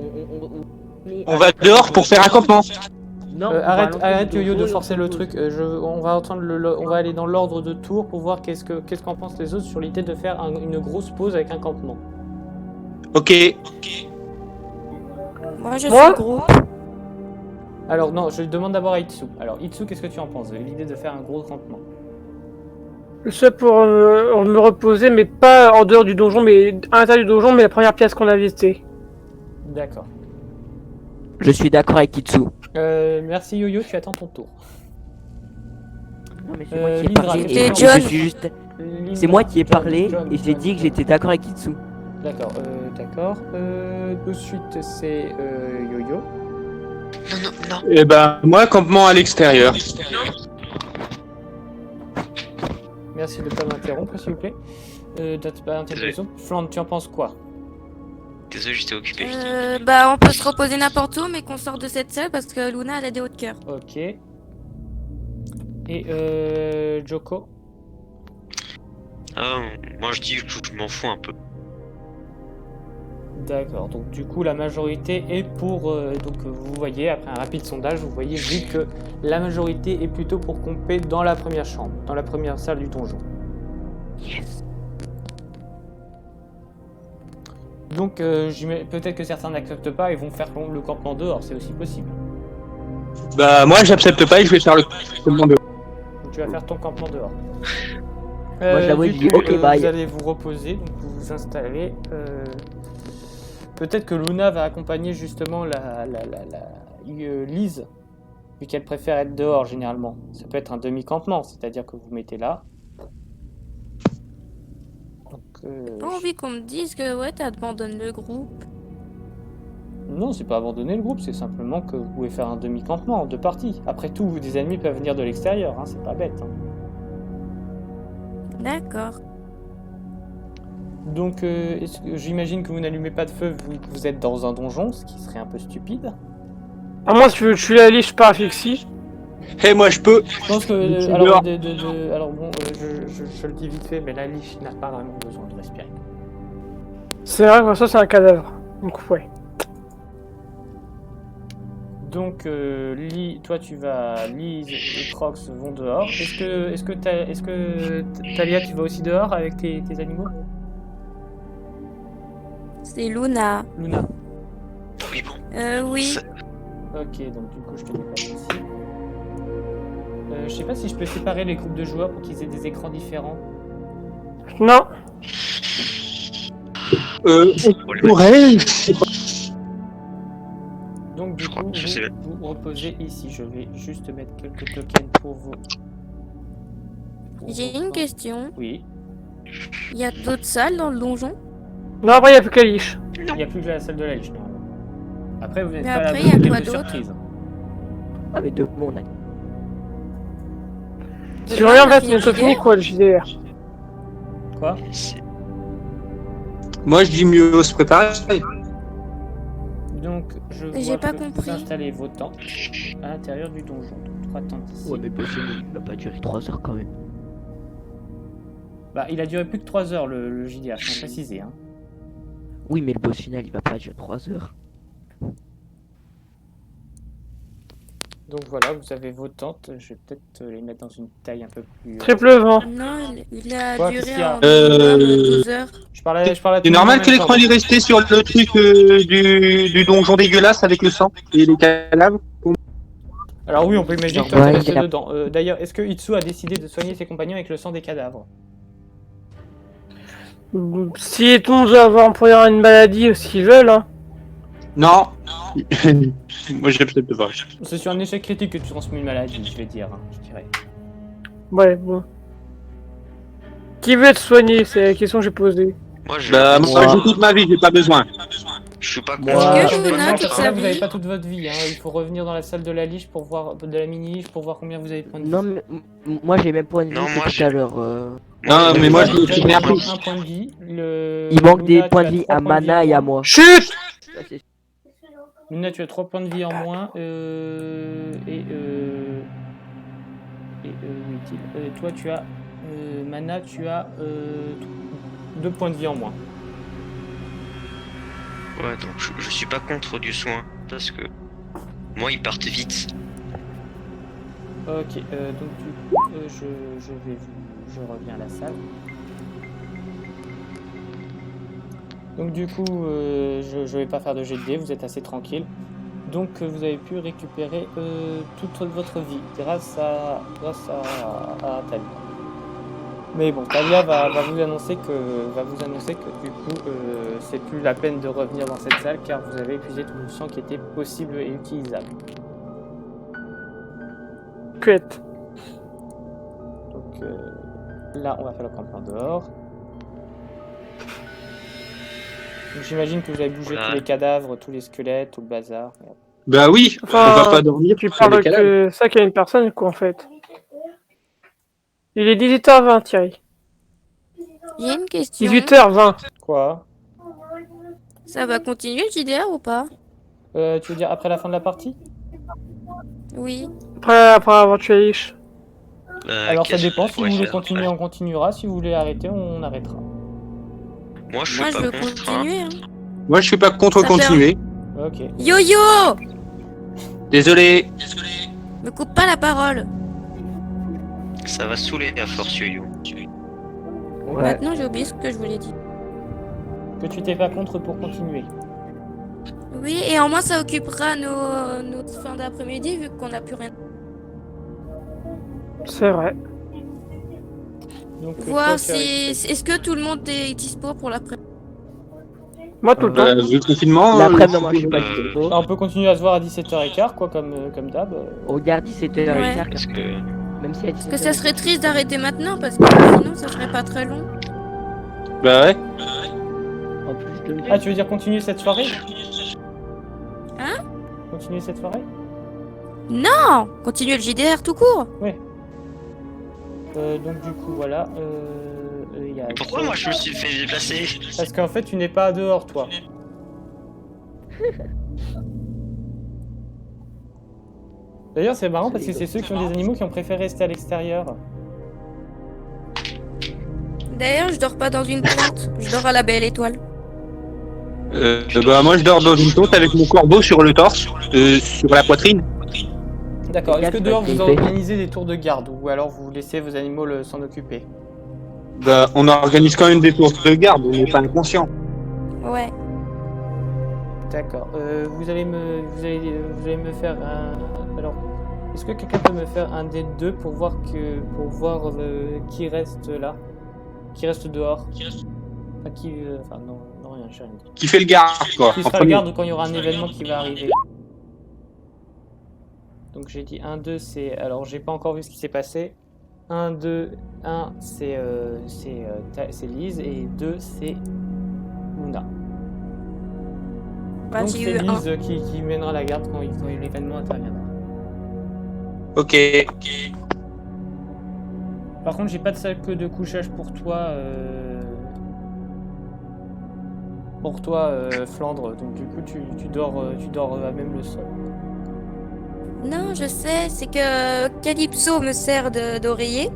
On va dehors pour faire un campement. Non, on va Arrête, lancer arrête une Yo-Yo de pause. forcer le truc. On va entendre on va aller dans l'ordre de tour pour voir qu'est-ce qu'en pensent les autres sur l'idée de faire une grosse pause avec un campement. Ok. Moi, je Moi suis gros. Alors non, je demande d'abord à Itsu. Alors Itsu, qu'est-ce que tu en penses de l'idée de faire un gros campement? Je suis pour me reposer, mais pas en dehors du donjon, mais à l'intérieur du donjon, mais la première pièce qu'on a visitée. D'accord. Je suis d'accord avec Kitsu. Merci Yo-Yo, tu attends ton tour. Non, mais c'est moi qui ai Lindra, parlé. qu'est-ce Et que tu je en penses suis juste. Lindra, C'est moi qui ai John, parlé John, et j'ai John, dit que John. j'étais d'accord avec Kitsu. D'accord, d'accord. Ensuite c'est Yo-Yo. Non, non, non. Eh ben, moi, campement à l'extérieur. Merci de ne pas m'interrompre, s'il vous plaît. Date pas interruption. Fland, tu en penses quoi? Désolé, j'étais occupé. Bah, on peut se reposer n'importe où, mais qu'on sorte de cette salle parce que Luna, elle a des hauts de cœur. Ok. Et Joko? Ah, moi je dis que je m'en fous un peu. D'accord, donc du coup la majorité est pour... donc vous voyez, après un rapide sondage, vous voyez vu que la majorité est plutôt pour camper dans la première chambre, dans la première salle du donjon. Yes. Donc peut-être que certains n'acceptent pas et vont faire le campement dehors, c'est aussi possible. Bah, moi, j'accepte pas et je vais faire le campement dehors. Donc tu vas faire ton campement dehors. Moi, j'avoue, du je dis coup, ok, bye. Vous allez vous reposer, donc vous vous installez. Peut-être que Luna va accompagner justement Lise, vu qu'elle préfère être dehors généralement. Ça peut être un demi-campement, c'est-à-dire que vous mettez là. Donc, J'ai pas envie qu'on me dise que ouais, t'abandonnes le groupe. non, c'est pas abandonner le groupe, c'est simplement que vous pouvez faire un demi-campement, deux parties. Après tout, des ennemis peuvent venir de l'extérieur, hein, c'est pas bête. Hein. D'accord. Donc, j'imagine que vous n'allumez pas de feu vu que vous êtes dans un donjon, ce qui serait un peu stupide. À moins si tu veux tuer la liche par asphyxie. Et moi, je peux. Je pense que, Je alors, dehors. alors bon, je le dis vite fait, mais la liche n'a pas vraiment besoin de respirer. C'est vrai que ça c'est un cadavre. Donc ouais. Donc, toi tu vas, Lise et Crocs vont dehors. Est-ce que Talia, tu vas aussi dehors avec tes animaux? C'est Luna. Luna. Oui, bon. Oui. Ok, donc du coup je te mets pas ici. Je sais pas si je peux séparer les groupes de joueurs pour qu'ils aient des écrans différents. Non. On pourrait. Donc du Je crois coup, que je sais. vous reposez ici. Je vais juste mettre quelques tokens pour vous. J'ai une question. Oui. Il y a d'autres salles dans le donjon? Non, après il n'y a plus que la liche. Il n'y a plus que la salle de la liche, normalement. Après, vous n'êtes Mais pas après, là il y a de quoi quelques d'autre? surprises. Ah, mais deux mondes. Si je reviens en fait, c'est une technique quoi le JDR. Quoi? Moi, je dis mieux se préparer. Donc, je J'ai vois pas que compris. vous installez vos tentes à l'intérieur du donjon. Donc, 3 tentes ici. Ouais, mais possible, il va pas durer 3 heures quand même. Bah, il a duré plus que 3 heures le JDR, je tiens à préciser. Hein. Oui, mais le boss final, il va pas durer 3 heures. Donc voilà, vous avez vos tentes. Je vais peut-être les mettre dans une taille un peu plus. Triple vent. Non, il a Quoi, qu'est-ce duré qu'il y a en minimum 12 heures. Je parlais à C'est tout le monde en normal même que l'écran temps. il est resté sur le truc du donjon dégueulasse avec le sang et les cadavres. Alors oui, on peut imaginer que Ouais, tu resté il a- dedans. D'ailleurs, est-ce que Itsu a décidé de soigner ses compagnons avec le sang des cadavres? Si tout le monde veut avoir employé une maladie, s'ils veulent, hein. Non. Moi, j'accepte pas. C'est sur un échec critique que tu transmets une maladie, je vais dire, hein, je dirais. Ouais, bon. Qui veut être soigné? C'est la question que j'ai posée. Moi, je. Bah, moi, je joue toute ma vie, j'ai pas besoin. Je suis pas Est-ce que Luna, toute sa Vous n'avez vie? pas toute votre vie, hein. Il faut revenir dans la salle de la liche pour voir, de la mini-liche pour voir combien vous avez de points de vie. Non, mais moi j'ai même point de Non, vie moi, que tout j'ai- à l'heure. Non, mais moi, je Vous avez bien un plus. point de vie. Il manque des Luna, points tu de as vie 3 à points de vie Mana en et à moins. moi. Chut! Ça, c'est- Luna, tu as 3 points de vie en moins. Où est-il Et toi, tu as. Mana, tu as 2 points de vie en moins. Ouais, donc je suis pas contre du soin. Parce que. Moi, ils partent vite. Ok, donc du coup, je reviens à la salle. Donc du coup, je vais pas faire de jet de dés, vous êtes assez tranquille. Donc vous avez pu récupérer toute votre vie grâce à Talia. Mais bon, Talia va vous annoncer que du coup, c'est plus la peine de revenir dans cette salle car vous avez épuisé tout le sang qui était possible et utilisable. Quête. Donc là, on va faire le campement dehors. Donc, j'imagine que vous avez bougé Voilà. tous les cadavres, tous les squelettes, tout le bazar. Bah oui, Enfin, on va pas dormir. Tu sur parles les cadavres. que ça qu'il y a une personne, quoi, en fait. Il est 18h20, Thierry. J'ai une question. 18h20. Quoi? Ça va continuer le JDR ou pas? Tu veux dire après la fin de la partie? Oui. Après avoir tué Ish. Alors ça qu'est-ce dépend, que si je vous pourrais voulez faire continuer, après? on continuera, si vous voulez arrêter, on arrêtera. Moi, je suis Moi, je pas veux contre. Hein. continuer. Hein. Moi, je suis pas contre Ça fait continuer. Ok. Yo-yo! Désolé. Me coupe pas la parole. Ça va saouler à force, yo-yo. Ouais. Maintenant, j'ai oublié ce que je voulais dire. Que tu t'es pas contre pour continuer. Oui, et en moins, ça occupera notre fin d'après-midi vu qu'on n'a plus rien. C'est vrai. Donc, Voir toi, si. Est-ce que tout le monde est dispo pour l'après? Moi, tout le temps. Vu le confinement. L'après-midi, moi, je suis pas dispo. on peut continuer à se voir à 17h15, quoi, comme d'hab. Regarde, 17h15. Ouais. Parce que... Même si à 17h. Parce que ça serait triste d'arrêter maintenant parce que sinon, ça serait pas très long. Bah ouais. En plus de... Ah, tu veux dire continuer cette soirée? Hein? Continuer cette soirée? Non! Continuer le JDR tout court. Donc du coup, voilà. Y a Pourquoi moi je me suis fait déplacer? Parce qu'en fait, tu n'es pas dehors, toi. D'ailleurs, c'est marrant parce que c'est ceux qui ont des animaux qui ont préféré rester à l'extérieur. D'ailleurs, je dors pas dans une tente. Je dors à la belle étoile. Bah moi, je dors dans une tente avec mon corbeau sur le torse, sur la poitrine. D'accord. Est-ce que dehors vous Regarde, organisez des tours de garde ou alors vous laissez vos animaux s'en occuper? Bah, on organise quand même des tours de garde, on n'est pas inconscient. Ouais. D'accord. Vous allez me faire un. Alors, est-ce que quelqu'un peut me faire un des deux pour voir qui reste là, qui reste dehors? Enfin, enfin non rien, j'ai rien dit. Qui fait le garde, quoi. Qui en sera le premier. garde quand il y aura un événement qui va arriver. Donc j'ai dit 1, 2, c'est... Alors j'ai pas encore vu ce qui s'est passé. 1, 2, 1 c'est Lise et 2 c'est Luna. Bah, Donc j'ai c'est eu un. Lise qui mènera la garde quand l'événement interviendra. Ok. Par contre j'ai pas de sac de couchage pour toi. Flandre, donc du coup tu dors à même le sol. Non, je sais, c'est que Calypso me sert d'oreiller.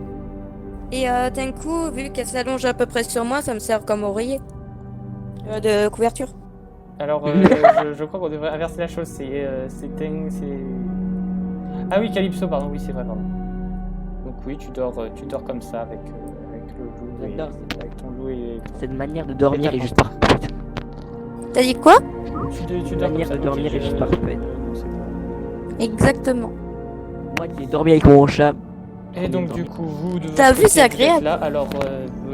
Et d'un coup, vu qu'elle s'allonge à peu près sur moi, ça me sert comme oreiller. De couverture. Alors je crois qu'on devrait inverser la chose, c'est... Ah oui, Calypso, pardon, oui c'est vrai, pardon. Donc oui, tu dors comme ça avec le loup et, avec ton loup et... Cette manière de dormir est juste parfaite. T'as dit quoi? Tu dors comme manière ça, de dormir donc, est juste parfaite. Exactement. Moi, j'ai dormi avec mon chat. Et donc du coup, vous devez... T'as vu, c'est agréable. Là, alors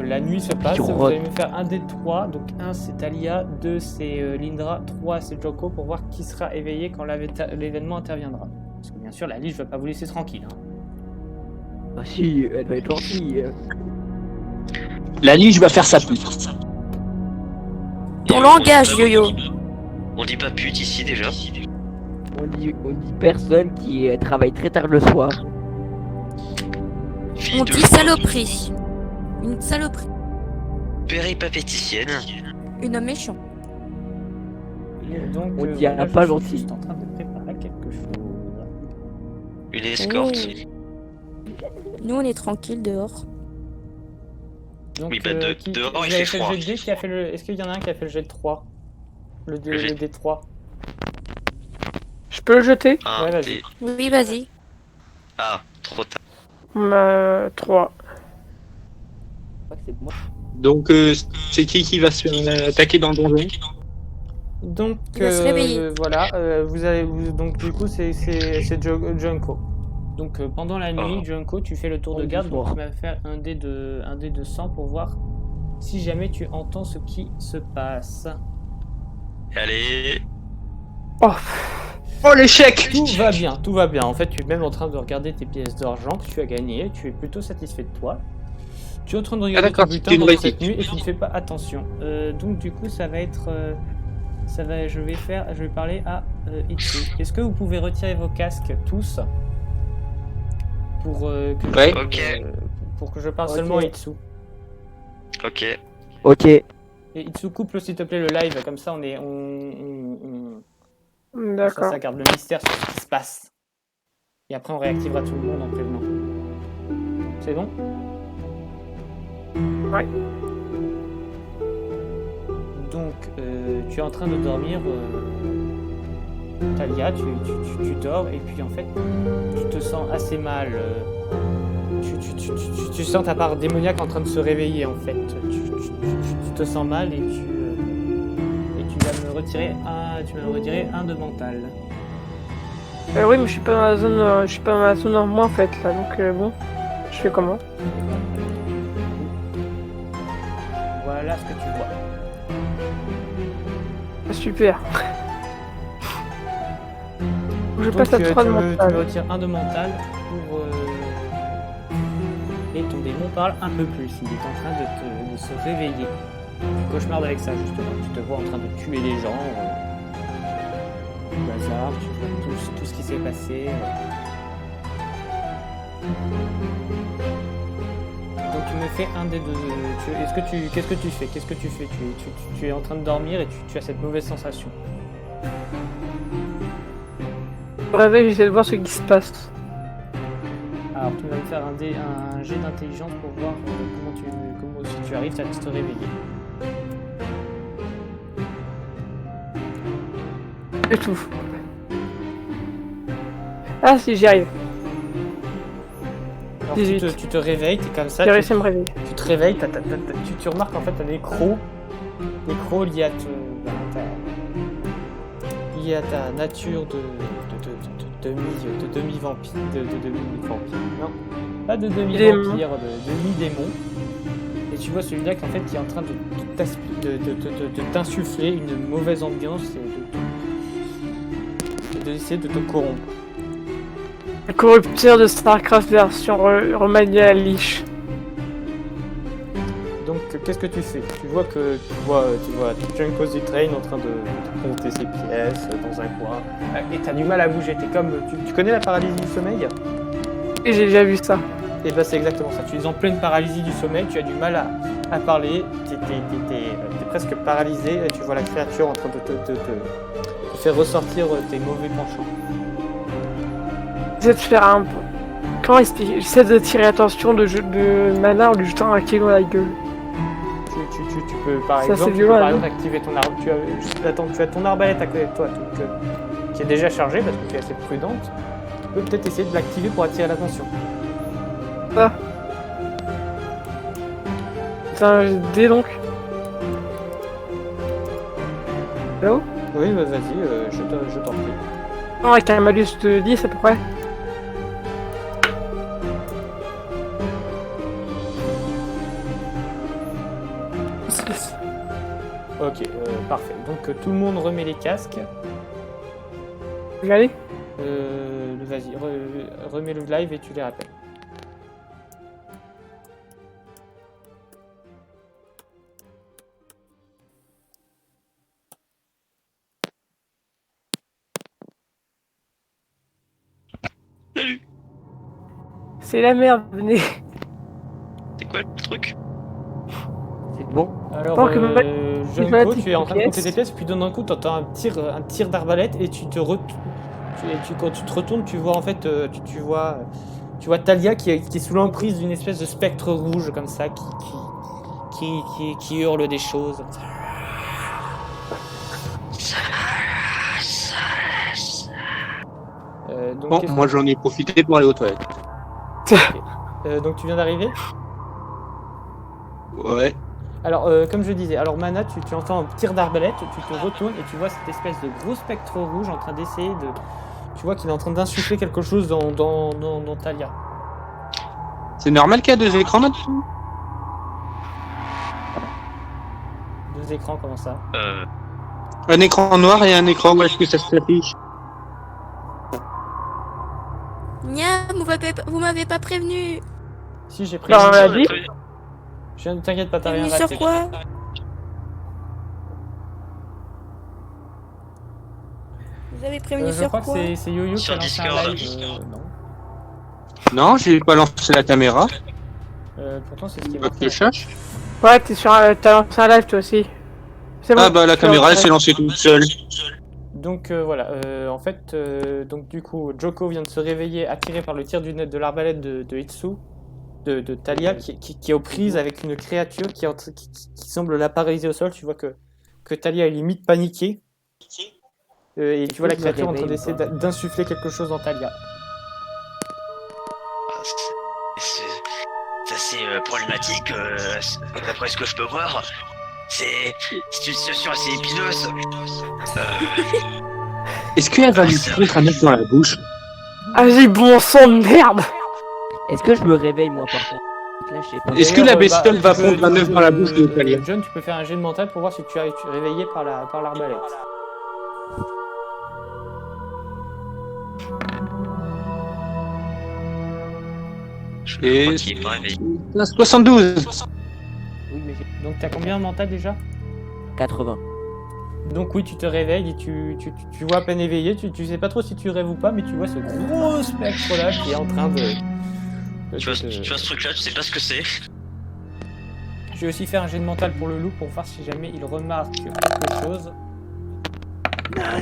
la nuit se passe, Tu vous rotes. allez me faire un des trois. Donc 1 c'est Talia, 2 c'est Lindra, 3 c'est Joko pour voir qui sera éveillé quand l'événement interviendra. Parce que bien sûr, la liste, je vais pas vous laisser tranquille. Hein. Ah si, elle va être gentille. La Lige va faire sa pute. Ton langage, yo-yo. On dit pas pute ici déjà. On dit personne qui travaille très tard le soir. Fille On de dit joie, saloperie. Une saloperie. péripatéticienne. Une homme méchant. Et donc, On dit là, pas je gentil. suis juste en train de préparer quelque chose. Une escorte. Nous, on est tranquille dehors. Donc, Oui, bah, dehors, vous il avez fait le froid. jet de dés, qui a fait le... Est-ce qu'il y en a un qui a fait le jet de 3? Le jet- dé 3. Je peux le jeter? Ouais, vas-y. Oui, vas-y. Ah, trop tard. 3. Je crois que c'est moi. Donc, c'est qui va se faire attaquer dans le donjon? Donc, Il va se réveiller. voilà, donc du coup, c'est Junko. Donc, pendant la nuit, Junko, tu fais le tour de garde, donc tu vas faire un dé de 100 pour voir si jamais tu entends ce qui se passe. Allez. Oh, l'échec! Tout va bien. En fait, tu es même en train de regarder tes pièces d'argent que tu as gagnées, tu es plutôt satisfait de toi. Tu es en train de regarder d'accord, ton bulletin c'était une pendant réussite. cette nuit et tu ne fais pas attention. Donc, du coup, ça va être... je vais parler à Itsu. Est-ce que vous pouvez retirer vos casques tous pour que Ouais. Ok. pour que je parle Ok. seulement à Itsu. Ok. Ok. Et Itsu, coupe s'il te plaît le live, comme ça D'accord. ça garde le mystère sur ce qui se passe. Et après on réactivera tout le monde en prévenant. C'est bon? Ouais. Donc, tu es en train de dormir, Talia, tu dors, et puis en fait, tu te sens assez mal. Tu sens ta part démoniaque en train de se réveiller, en fait. Tu te sens mal et tu vas me retirer un de mental. Oui, mais je suis pas dans la zone, je suis pas dans la zone en moi en fait là, donc bon, je fais comment? Voilà ce que tu vois. Ah, super. Je Donc, passe à 3 de tu me mental. retires un de mental pour... Et ton démon parle un peu plus. Il est en train de se réveiller. Tu cauchemardes avec ça, justement. Tu te vois en train de tuer les gens. Au hasard, tu vois tout ce qui s'est passé. Donc tu me fais un des deux... Qu'est-ce que tu fais? Tu es en train de dormir et tu as cette mauvaise sensation. Je me réveille, j'essaie de voir ce qui se passe. Alors tu vas me faire un jet d'intelligence pour voir comment si tu arrives à te réveiller. Et tout. Ah si, j'y arrive. Alors, 18. tu te réveilles, t'es comme ça, J'ai réussi à me réveiller. tu te réveilles, tu remarques en fait t'as des crocs liés à ta nature de demi-vampire, non, pas de demi-vampire, de demi-démon. Et tu vois celui-là qui en fait qui est en train de t'insuffler une mauvaise ambiance et d'essayer de te corrompre. Le corrupteur de StarCraft version remaniée à Lich. Donc qu'est-ce que tu fais? Tu vois Junko Train en train de compter ses pièces dans un coin. Et t'as du mal à bouger, t'es comme... Tu connais la paralysie du sommeil? Et j'ai déjà vu ça. Et bah c'est exactement ça, tu es en pleine paralysie du sommeil, tu as du mal à parler, t'es presque paralysé et tu vois la créature en train de te faire ressortir tes mauvais penchants. J'essaie de faire un... Comment expliquer? J'essaie de tirer attention de mana en lui jetant un kilo à la gueule. Tu peux par Ça, exemple, c'est violent, hein. activer ton arme. Tu as ton arbalète à côté de toi donc, qui est déjà chargée parce que tu es assez prudente. Tu peux peut-être essayer de l'activer pour attirer l'attention. Ah. C'est un dé donc. Allô? Oui, bah, vas-y, je t'en prie. Non, avec un malus de 10 à peu près. Ok, parfait. Donc tout le monde remet les casques. Vous y allez? Vas-y, remets le live et tu les rappelles. Salut. C'est la merde, venez. C'est quoi le truc? C'est bon. Alors, Tant que Junko, tu es en train de pièces. compter tes pièces, puis d'un coup, tu entends un tir d'arbalète et quand tu te retournes, tu vois en fait, tu vois Talia qui est sous l'emprise d'une espèce de spectre rouge comme ça, qui hurle des choses. Donc, Bon, qu'est-ce moi j'en ai profité pour aller aux toilettes. donc tu viens d'arriver. Ouais. Alors, comme je disais, alors Mana, tu entends un tir d'arbalète, tu te retournes et tu vois cette espèce de gros spectre rouge en train d'essayer de... Tu vois qu'il est en train d'insuffler quelque chose dans Talia. C'est normal qu'il y a 2 écrans là-dessous? 2 écrans, comment ça? Un écran noir et un écran où est-ce que ça s'affiche? Miam, vous m'avez pas prévenu. Si, j'ai pris... Non, on l'a dit. Je ne t'inquiète pas, t'as rien Prévenu raté. sur quoi? Vous avez prévenu Je sur crois que quoi? c'est Yo-Yo qui a Sur lancé un Discord. live. Non. Non, j'ai pas lancé la caméra. Pourtant, c'est ce qui va Ok, je cherche. Ouais, t'as lancé un live toi aussi. C'est bon. Ah bah la caméra elle s'est lancée toute seule. Donc voilà, en fait, donc du coup, Joko vient de se réveiller attiré par le tir de l'arbalète de Itsu, de Talia, qui est aux prises avec une créature qui semble la paralyser au sol. Tu vois que Talia est limite paniquée. Et tu vois la créature en train d'essayer d'insuffler quelque chose dans Talia. C'est assez problématique, d'après ce que je peux voir. C'est une situation assez épineuse. Est-ce qu'elle va lui foutre un œuf dans la bouche? Ah, j'ai bon sang de merde. Est-ce que je me réveille moi par contre? Là, je sais pas. Est-ce que la bestiole va prendre un œuf dans la bouche de Talia? John, tu peux faire un jet de mental pour voir si tu es réveillé par l'arbalète. Et Qui est pas réveillé. 72. Oui, mais j'ai Donc t'as combien en mental déjà? 80. Donc oui, tu te réveilles et tu vois à peine éveillé, tu sais pas trop si tu rêves ou pas, mais tu vois ce gros spectre là qui est en train de... Tu vois ce truc là, tu sais pas ce que c'est. Je vais aussi faire un jet de mental pour le loup pour voir si jamais il remarque quelque chose. Bah,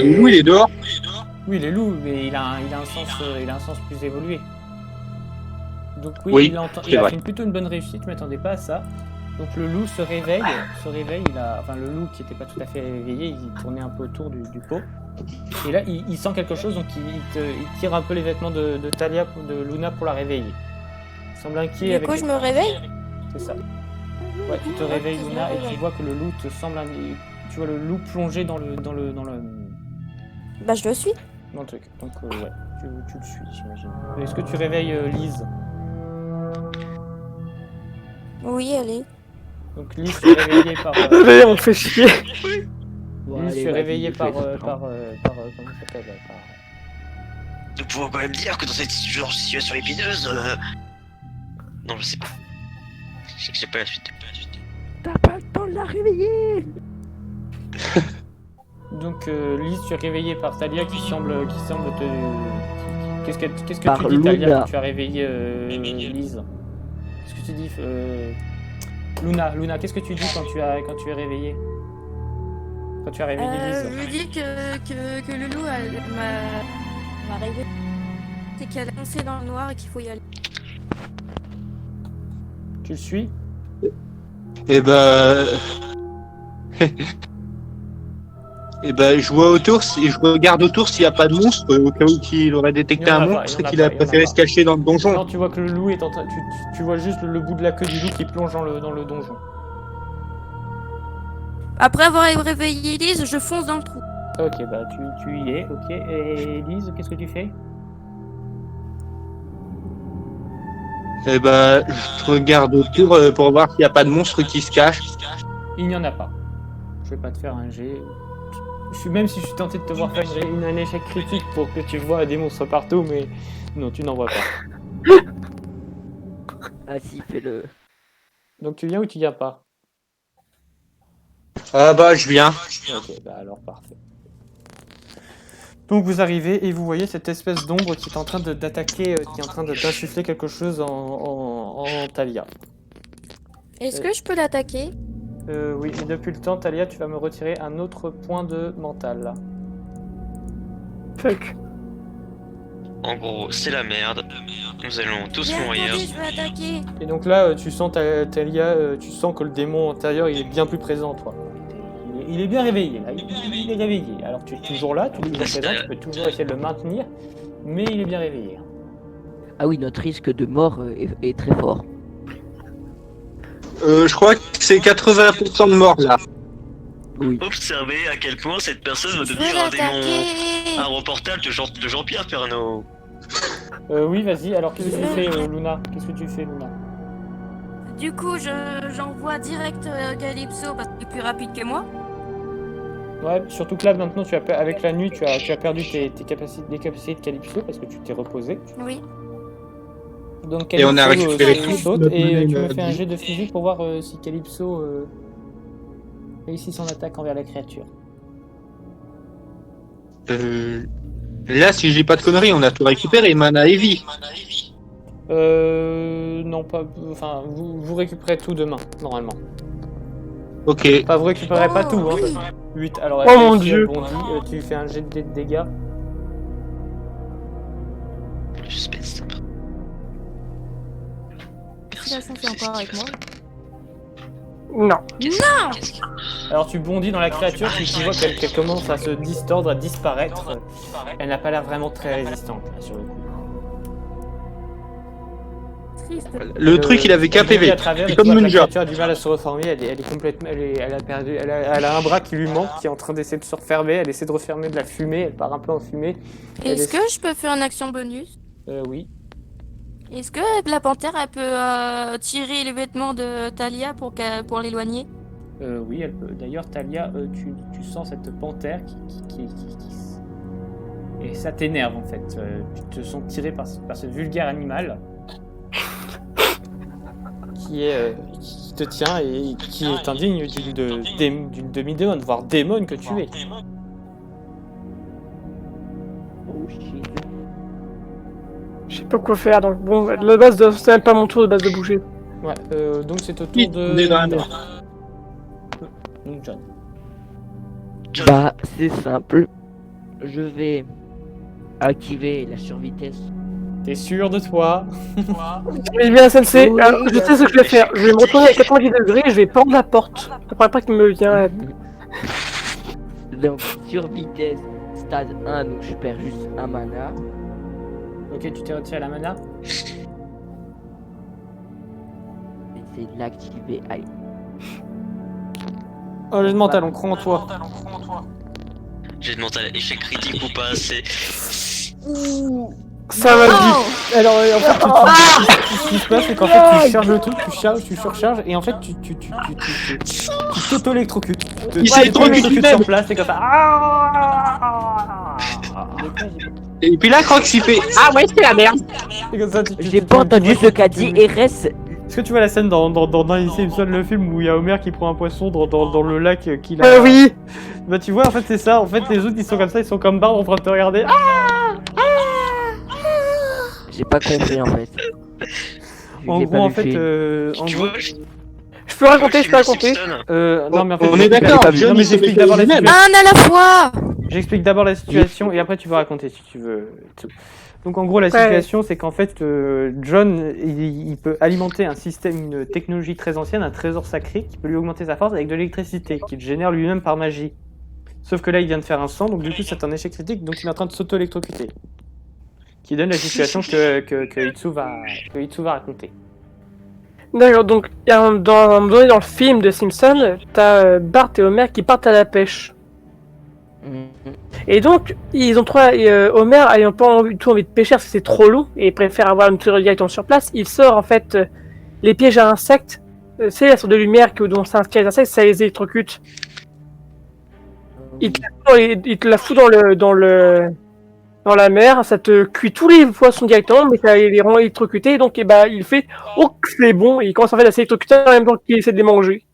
le loup il est dehors. Oui, les loups, mais il a un sens plus évolué. Donc oui, Oui, il c'est a vrai. fait plutôt une bonne réussite, je m'attendais pas à ça. Donc le loup se réveille, enfin le loup qui était pas tout à fait réveillé, il tournait un peu autour du pot. Et là, il sent quelque chose, donc il tire un peu les vêtements de Talia, de Luna pour la réveiller. Il semble inquiet Du avec... coup, je me réveille. C'est ça. Ouais, tu te réveilles Luna et tu vois que le loup te semble... Tu vois le loup plongé dans le Bah, je le suis. truc. Donc ouais, tu le suis, j'imagine. Est-ce que tu réveilles Lise? Oui, allez. Donc Lise est réveillée par... Allez, on fait chier. Lise est réveillée par... comment ça s'appelle Nous pouvons quand même dire que dans cette situation épineuse... Non, je sais pas. Je sais pas la suite. T'as pas le temps de la réveiller. Donc Lise, tu es réveillée par Talia qui semble te... Qu'est-ce que Par tu dis Talia Luna. quand tu as réveillé Lise? Qu'est-ce que tu dis Luna, qu'est-ce que tu dis quand tu es réveillée? Quand tu as réveillé Lise? Je lui dis que Loulou m'a réveillé. C'est qu'elle a lancé dans le noir et qu'il faut y aller. Tu le suis? Et bah... Et bah je vois autour, je regarde autour s'il n'y a pas de monstre, au cas où il aurait détecté un monstre et qu'il a préféré se cacher dans le donjon. Non, tu vois que le loup est en train... Tu vois juste le bout de la queue du loup qui plonge dans le donjon. Après avoir réveillé Lise, je fonce dans le trou. Ok, bah tu y es, ok. Et Lise, qu'est-ce que tu fais? Et bah je regarde autour pour voir s'il n'y a pas de monstre qui se cache. Il n'y en a pas. Je vais pas te faire un jet. Même si je suis tenté de te voir faire un échec critique pour que tu vois des monstres partout, mais non, tu n'en vois pas. Ah si, fais-le. Donc tu viens ou tu viens pas? Ah bah je viens. Ok, bah alors parfait. Donc vous arrivez et vous voyez cette espèce d'ombre qui est en train d'attaquer, qui est en train d'insuffler quelque chose en Talia. Est-ce que je peux l'attaquer? Oui, mais depuis le temps, Talia, tu vas me retirer un autre point de mental. Là. Fuck. En gros, c'est la merde. Nous allons tous Bien, mourir. attendez, je vais attaquer. Et donc là, tu sens Talia, tu sens que le démon intérieur, il est bien plus présent, toi. Il est bien réveillé, là. Il est réveillé. Alors tu es toujours là, tu es toujours présent, tu peux toujours essayer de le maintenir, mais il est bien réveillé. Ah oui, notre risque de mort est très fort. Je crois que c'est 80% de morts là. Oui. Observez à quel point cette personne va Je devenir vais un démon. l'attaquer. Un reportage de Jean-Pierre Pernaut. Oui, vas-y. Alors qu'est-ce que tu fais, Luna? Qu'est-ce que tu fais, Luna? Du coup, j'envoie direct Calypso parce qu'il est plus rapide que moi. Ouais, surtout que là, maintenant, avec la nuit, tu as perdu les capacités de Calypso parce que tu t'es reposé. Oui. Donc, Et on a Calypso, récupéré tu tout sautes notre et tu me maladie. fais un jet de physique pour voir si Calypso réussit son attaque envers la créature. Là, si je dis pas de conneries, on a tout récupéré, Mana Heavy. Non, pas. Enfin, vous récupérez tout demain, normalement. Ok. Enfin, vous récupérez pas tout, hein. 8. Alors, Oh mon elle Dieu. bondit, tu fais un jet de dégâts. Le suspense. Situation, c'est encore avec moi. Non. Alors, tu bondis dans la créature, tu vois qu'elle commence à se distordre, à disparaître. Elle n'a pas l'air vraiment très résistante, là, sur le coup. Triste. Le truc, il avait qu'un Elle bondit PV. à travers, et C'est tu comme vois que la Ninja. créature a du mal à se reformer, elle est complètement, elle a perdu, elle a un bras qui lui manque, qui est en train d'essayer de se refermer, elle essaie de refermer de la fumée, elle part un peu en fumée. Est-ce que je peux faire une action bonus? Oui. Est-ce que la panthère, elle peut tirer les vêtements de Talia pour l'éloigner? Oui, elle peut. D'ailleurs, Talia, tu sens cette panthère qui et ça t'énerve en fait. Tu te sens tiré par ce vulgaire animal qui te tient et qui est indigne d'une demi-démon, voire démon que tu es. Oh shit. Je sais pas quoi faire, donc bon, la base de... c'est même pas mon tour de base de bouger. Ouais, donc c'est au tour Oui, de... on est dans la merde. Donc, John. Bah, c'est simple. Je vais activer la survitesse. T'es sûr de toi? Mais bien, Sensei, je sais ce que je vais faire. Je vais me retourner à 90 degrés et je vais pendre la porte. Après pas qu'il me vient. Donc, survitesse, stade 1, donc je perds juste un mana. Ok, tu t'es retiré la mana? J'essaie de l'activer. Allez. Oh, le mental, on croit en toi. J'ai de mental, échec critique ou pas, c'est... Ça m'a dit. Oh Alors, en fait, ce qui se passe, c'est qu'en fait, tu charges le truc, tu surcharges, et en fait, tu t'auto-électrocutes. Il s'est électrocuté sur place, c'est comme ça. Et puis là, Crocs, il fait ah ouais, c'est la merde. C'est comme ça, J'ai pas entendu ce qu'a dit RS. Est-ce que tu vois la scène dans les Simpsons, le film où il y a Homer qui prend un poisson dans le lac qu'il a... Oui. Bah tu vois, en fait c'est ça, en fait les autres ils sont comme ça, ils sont comme Barbe en train de te regarder. J'ai pas compris en fait. En J'ai gros pas en vu fait, le film. en Tu gros... vois, Je peux raconter, je peux raconter. Non mais en fait... On est d'accord, John, il s'est j'explique fait d'abord la lui-même. situation. Un à la fois! J'explique d'abord la situation et après tu vas raconter si tu veux. Donc en gros la situation c'est qu'en fait John il peut alimenter un système, une technologie très ancienne, un trésor sacré qui peut lui augmenter sa force avec de l'électricité qu'il génère lui-même par magie. Sauf que là il vient de faire un sang donc du coup c'est un échec critique donc il est en train de s'auto-électrocuter. Qui donne la situation que Itsu va raconter. D'accord, donc il y a dans le film de Simpson, t'as Bart et Homer qui partent à la pêche. Et donc, ils ont Homer ayant pas du tout envie de pêcher parce que c'est trop long et il préfère avoir une tuerie directement sur place, il sort en fait les pièges à insectes. C'est la sorte de lumière dont s'inscrivent les insectes, ça les électrocute. Il te la fout dans la mer, ça te cuit tous les poissons directement, mais ça les rend électrocutés, et donc il fait « Oh, c'est bon !» et il commence en fait à s'électrocuter en même temps qu'il essaie de les manger.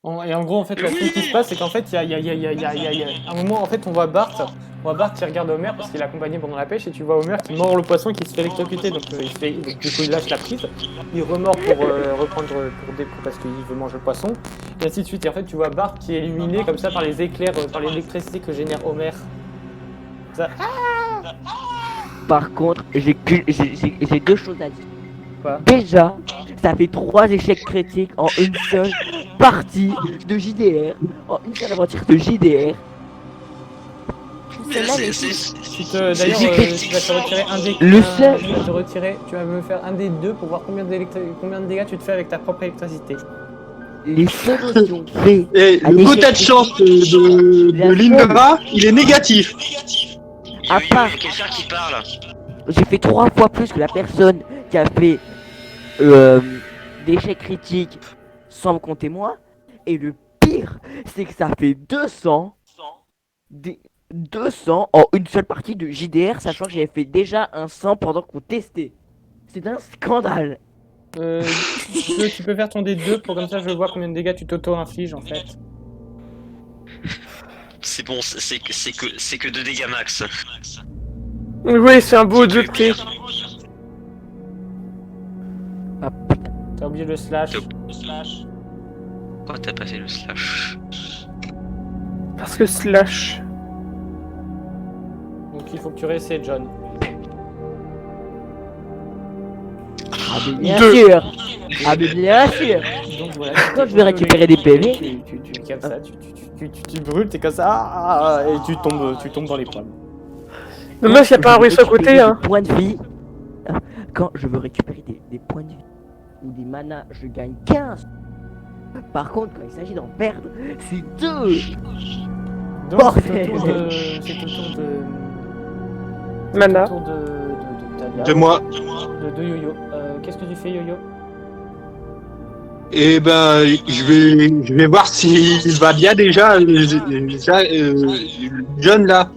Et en gros, en fait, la chose qui se passe, c'est qu'en fait, il y a un moment, en fait, on voit Bart qui regarde Homer parce qu'il est accompagné pendant la pêche, et tu vois Homer qui mord le poisson qui se fait électrocuter, donc du coup il lâche la prise, il remord pour reprendre parce qu'il veut manger le poisson, et ainsi de suite. Et en fait, tu vois Bart qui est illuminé comme ça par les éclairs, par l'électricité que génère Homer. Ça... Par contre, j'ai deux choses à dire. Quoi ? Déjà, ça fait 3 échecs critiques en une seule partie de JDR, en une seule aventure de JDR. Celle-là, elle est D'ailleurs, tu vas te retirer un des... Le seul... Tu vas me faire un des deux pour voir combien de dégâts tu te fais avec ta propre électricité. Les seuls qui ont fait... Et le quota de chance de Lindra, il est négatif. À part... quelqu'un qui parle. J'ai fait 3 fois plus que la personne qui a fait d'échecs critiques sans me compter moi. Et le pire, c'est que ça fait 200 en une seule partie de JDR, sachant que j'avais fait déjà un 100 pendant qu'on testait. C'est un scandale. Tu peux faire ton D2 pour comme ça je vois combien de dégâts tu t'auto-infliges en fait. C'est bon, c'est que 2 dégâts max. Oui, c'est un beau jeu de clé. oublié le slash. Pourquoi t'as pas fait le slash? Parce que slash. Donc il faut que tu réessayes, John. Ah mais bien Deux. sûr. Ah mais bien sûr. Donc voilà. Quand je vais récupérer des PV. Tu capes ça, tu brûles, t'es comme ça, et tu tombes dans les pommes. Dommage qu'il n'y a pas un ruisseau à côté, hein. Points de vie. Quand je veux récupérer des points de vie ou des manas, je gagne 15. Par contre, quand il s'agit d'en perdre, c'est 2. Donc Bordel. c'est au tour de Mana. c'est au tour de Talia. De moi. De Yo-Yo. Qu'est-ce que tu fais, Yo-Yo? Et ben, je vais voir s'il va bien déjà. John là.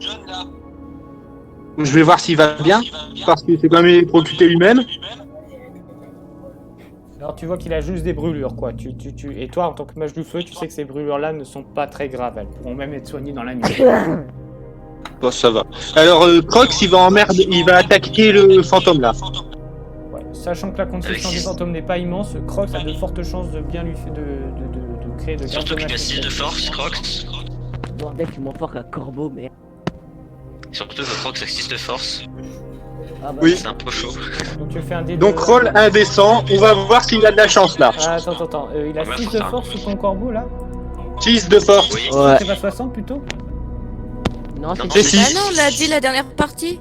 Je vais voir s'il va bien, parce qu'il s'est quand même électrocuté lui-même. Alors tu vois qu'il a juste des brûlures, quoi. Et toi, en tant que mage du feu, tu sais que ces brûlures-là ne sont pas très graves. Elles pourront même être soignées dans la nuit. Bon, ça va. Alors, Crocs, il va attaquer le fantôme là. Ouais. Sachant que la constitution des fantômes n'est pas immense, Crocs a de fortes chances de bien lui faire de créer de Surtout grands qu'il a dommages. 6 de force, Crocs. Bordel, tu m'en fort qu'un corbeau, mais. Surtout que Crocs a 6 de force. Ah bah, Oui. C'est un peu chaud. Donc tu fais un dé de... Donc, roll un des 100. On va voir s'il a de la chance là. Ah, attends. Il a Ouais, 6 pour de ça. force sous ton corbeau, là? 6 de force. Oui. Ouais. C'est pas 60 plutôt? Non, Non, c'est c'est Bah 6. non, on l'a dit la dernière partie.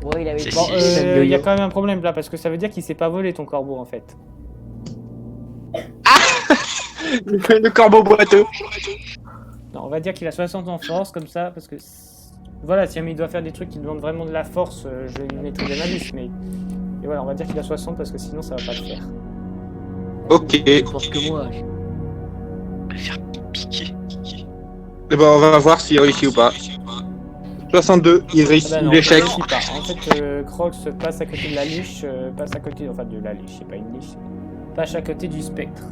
Ouais, il avait C'est bon, six. Il y a quand même un problème là, parce que ça veut dire qu'il s'est pas volé ton corbeau en fait. Le corbeau boiteux. Non, on va dire qu'il a 60 en force comme ça, parce que voilà, si jamais il doit faire des trucs qui demandent vraiment de la force, je lui mettrai des malus, mais et voilà, on va dire qu'il a 60 parce que sinon ça va pas le faire. Ok. plus fort que moi. On va faire piquer. Eh ben, on va voir s'il réussit ou pas. 62, il réussit Ah bah non, l'échec. ça réussit pas. En fait, Crocs passe à côté de la liche, enfin de la liche, c'est pas une liche, passe à côté du spectre.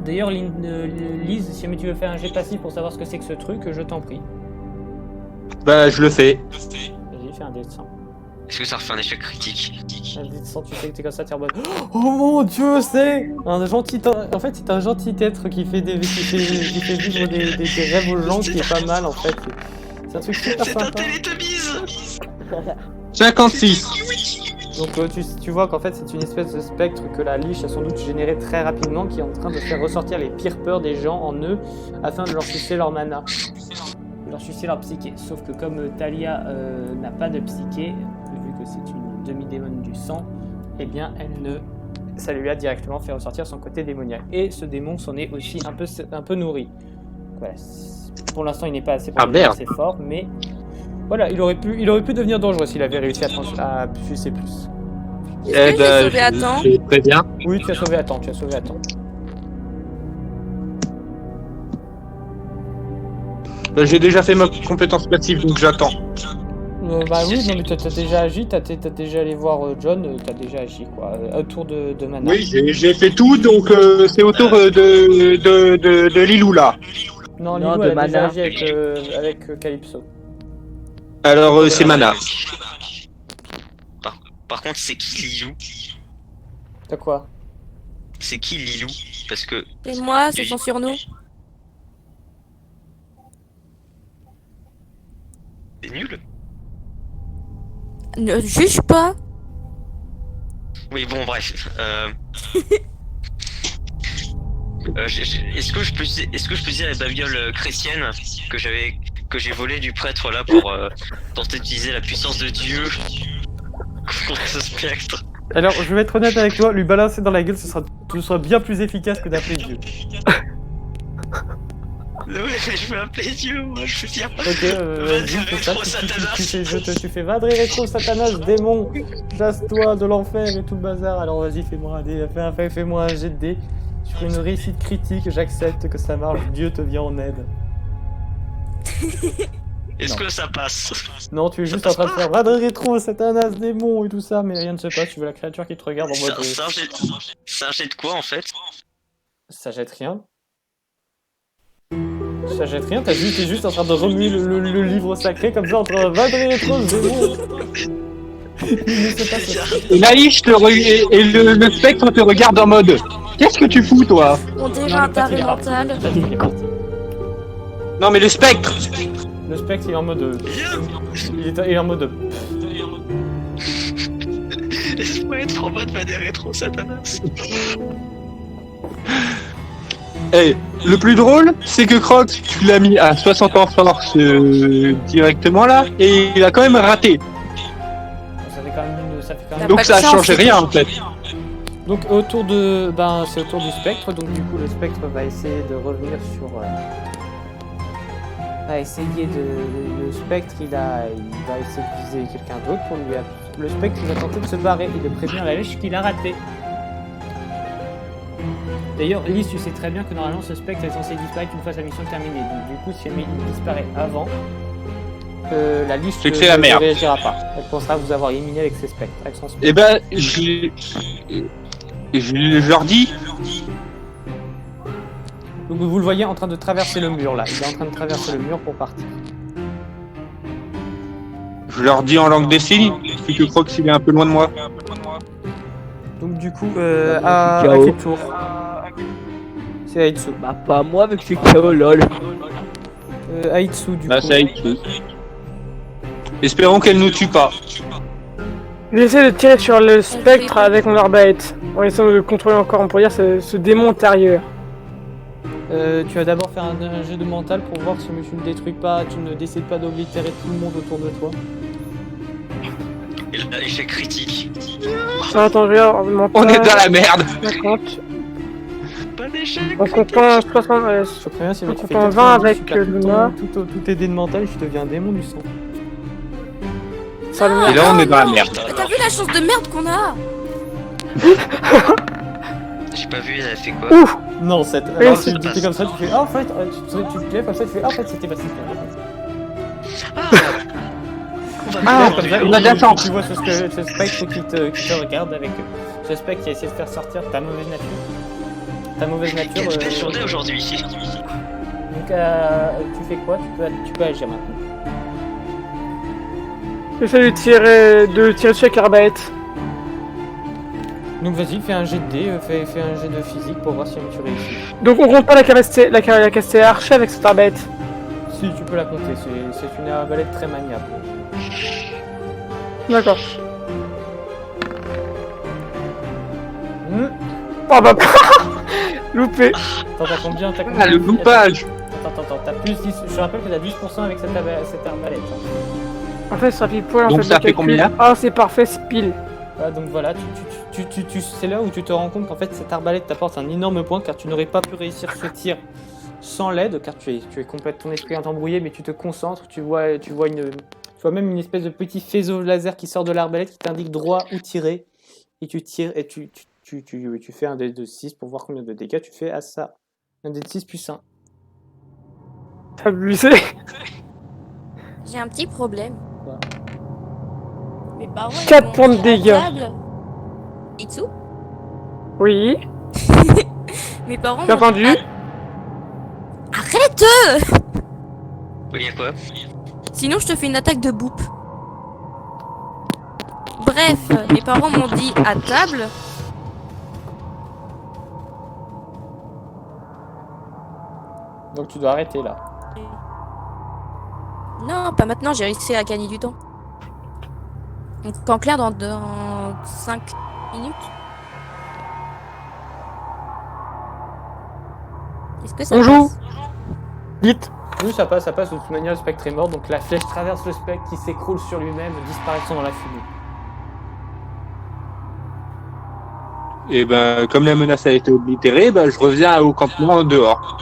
D'ailleurs, Lise, si jamais tu veux faire un jet passif pour savoir ce que c'est que ce truc, je t'en prie. Bah, je le fais. Vas-y, fais un dé de 100. Est-ce que ça refait un échec critique? Un dé de 100, tu sais que t'es comme ça, t'es en mode oh mon dieu, c'est un gentil. En fait, c'est un gentil être qui fait vivre des rêves aux gens qui est pas mal en fait. C'est un truc super C'est un sympa. télétubbies! 56. Donc tu vois qu'en fait c'est une espèce de spectre que la liche a sans doute généré très rapidement qui est en train de faire ressortir les pires peurs des gens en eux afin de leur sucer leur mana, de leur sucer leur psyché. Sauf que comme Talia n'a pas de psyché, vu que c'est une demi-démon du sang, eh bien ça lui a directement fait ressortir son côté démoniaque. Et ce démon s'en est aussi un peu nourri. Voilà. Pour l'instant il n'est pas assez assez fort, mais voilà, il aurait pu devenir dangereux s'il avait réussi à sucer plus. Est-ce que j'ai sauvé à temps? C'est très bien. Oui, tu as sauvé à temps. Bah, j'ai déjà fait ma compétence passive, donc j'attends. Bah oui, non mais t'as déjà agi, t'as déjà allé voir John, t'as déjà agi quoi. Autour de Mana. Oui, j'ai fait tout, donc c'est au tour de Lilou là. Non, Non, Lilou de elle a déjà Mana. agi avec Calypso. Alors, c'est Mana. Par contre, c'est qui Lilou? T'as quoi? C'est qui Lilou? Parce que Et moi, c'est son surnom. c'est nul. Ne juge pas. Oui, bon, bref. Est-ce que je peux dire la babiole chrétienne que j'ai volée du prêtre là pour tenter d'utiliser la puissance de Dieu contre ce spectre? Alors, je vais être honnête avec toi, lui balancer dans la gueule, ce sera bien plus efficace que d'appeler Dieu. Ouais, mais je veux appeler Dieu, moi, je veux dire. Ok, vas-y, fais ça. Tu fais Vadre rétro Satanas, démon, chasse-toi de l'enfer et tout le bazar. Alors vas-y, fais-moi un dé, fais-moi un jet de dé. Sur une réussite critique, j'accepte que ça marche, Dieu te vient en aide. Est-ce que ça passe? Non, tu es juste en train de faire Vadre rétro Satanas, démon et tout ça, mais rien ne se passe, tu veux la créature qui te regarde en mode... C'est un jet de quoi en fait? Ça jette rien. Ça jette rien, t'es juste en train de remuer le livre sacré comme ça entre Vadre rétro, démon. Et Naïch et le spectre te regarde en mode qu'est-ce que tu fous toi? On dirait Non, un le spectre, il taré est parti. mental. Il est parti. Non mais le spectre. Le spectre il est en mode. Il est en mode. Laisse-moi être en mode des rétro Satanas. Eh, le plus drôle, c'est que Crocs, tu l'as mis à 60 en force directement là, et il a quand même raté. Ça fait quand même. Donc pas ça a de chance, changé c'est rien tout. en fait. Donc autour de. Ben c'est autour du spectre, donc du coup le spectre va essayer de revenir sur. Va essayer de. Le spectre il va essayer de viser quelqu'un d'autre pour lui. Le spectre il va tenter de se barrer et de prévenir la lèche qu'il a raté. D'ailleurs, Lys, tu sais très bien que normalement ce spectre est censé disparaître une fois sa mission terminée. Donc du coup, si jamais il disparaît avant, la liste C'est que c'est la ne merde. réagira pas. Elle pensera vous avoir éliminé avec ses spectres. Avec son spectre. Et ben, je leur dis, Donc vous le voyez en train de traverser le mur là. Il est en train de traverser le mur pour partir. en langue des signes, vu que Crocs il est un peu loin de moi. Donc du coup, Bah, à je suis KO. quel tour C'est Aitsu. Bah, pas moi, vu que je suis KO, lol. Aitsu du Bah coup. ça y est. Espérons qu'elle nous tue pas. J'essaie de tirer sur le spectre avec mon arbalète. En essayant de contrôler encore, on pourrait dire, ce démon intérieur. Tu vas d'abord faire un jeu de mental pour voir si tu ne détruis pas, tu ne décides pas d'oblitérer tout le monde autour de toi. Et là, échec critique. Attends, je regarde, On est dans la merde. 50. Pas d'échec. En comptant 60. Je te préviens, si On tu fais compte en 80, 20 tu avec, perds Luna. tout tes dés de mental, tu deviens un démon du sang. Ça le Et là on est dans la merde. Mais t'as vu la chance de merde qu'on a? J'ai pas vu, elle a fait quoi? Non, cette. Oui, Alors, c'est tu dis comme ça, tu fais. Ah, en fait, tu te lèves comme ça, tu fais. Ah, en fait, c'était pas si Ah, comme ça, on a de la chance. Tu vois ce spectre qui te regarde avec. Ce spectre qui a essayé de faire sortir ta mauvaise nature. Ta mauvaise nature. Quelle belle journée aujourd'hui. Donc, tu fais quoi? Tu peux agir maintenant. J'essaie de tirer dessus avec l'arbalète. Donc, vas-y, fais un jet de dés, fais un jet de physique pour voir si tu réussis. Donc on compte pas la castée archer avec cette arbalète. Si, tu peux la compter, c'est une arbalète très maniable. D'accord. Hmm. Oh bah loupé. Attends, t'as combien? Ah, le loupage. Attends, t'as plus 10. Je te rappelle que t'as 10% avec cette arbalète. En fait, ça fait poil en Donc fait. ça le fait calcul. combien? Ah, c'est parfait, c'est pile. Ah, donc voilà, c'est là où tu te rends compte qu'en fait cette arbalète t'apporte un énorme point car tu n'aurais pas pu réussir ce tir sans l'aide car tu es complètement ton esprit est embrouillé mais tu te concentres, tu vois même une espèce de petit faisceau laser qui sort de l'arbalète qui t'indique droit où tirer et tu tires et tu fais un dé de 6 pour voir combien de dégâts tu fais à ça. Un dé de 6 plus 1. T'as abusé. J'ai un petit problème. Quoi? Mes parents. 4 ils m'ont points de mis à dégâts. table. Itsu? Oui. Mes parents. J'ai m'ont entendu. dit, arrête! Oui, y'a quoi? Sinon, je te fais une attaque de boop. Bref, mes parents m'ont dit à table. Donc tu dois arrêter là. Non, pas maintenant, j'ai réussi à gagner du temps. Donc en clair, dans 5 minutes. Est-ce que ça On joue. passe? Vite. Oui, ça passe, de toute manière le spectre est mort donc la flèche traverse le spectre qui s'écroule sur lui-même disparaissant dans la fumée. Et ben, comme la menace a été oblitérée, ben, je reviens au campement dehors.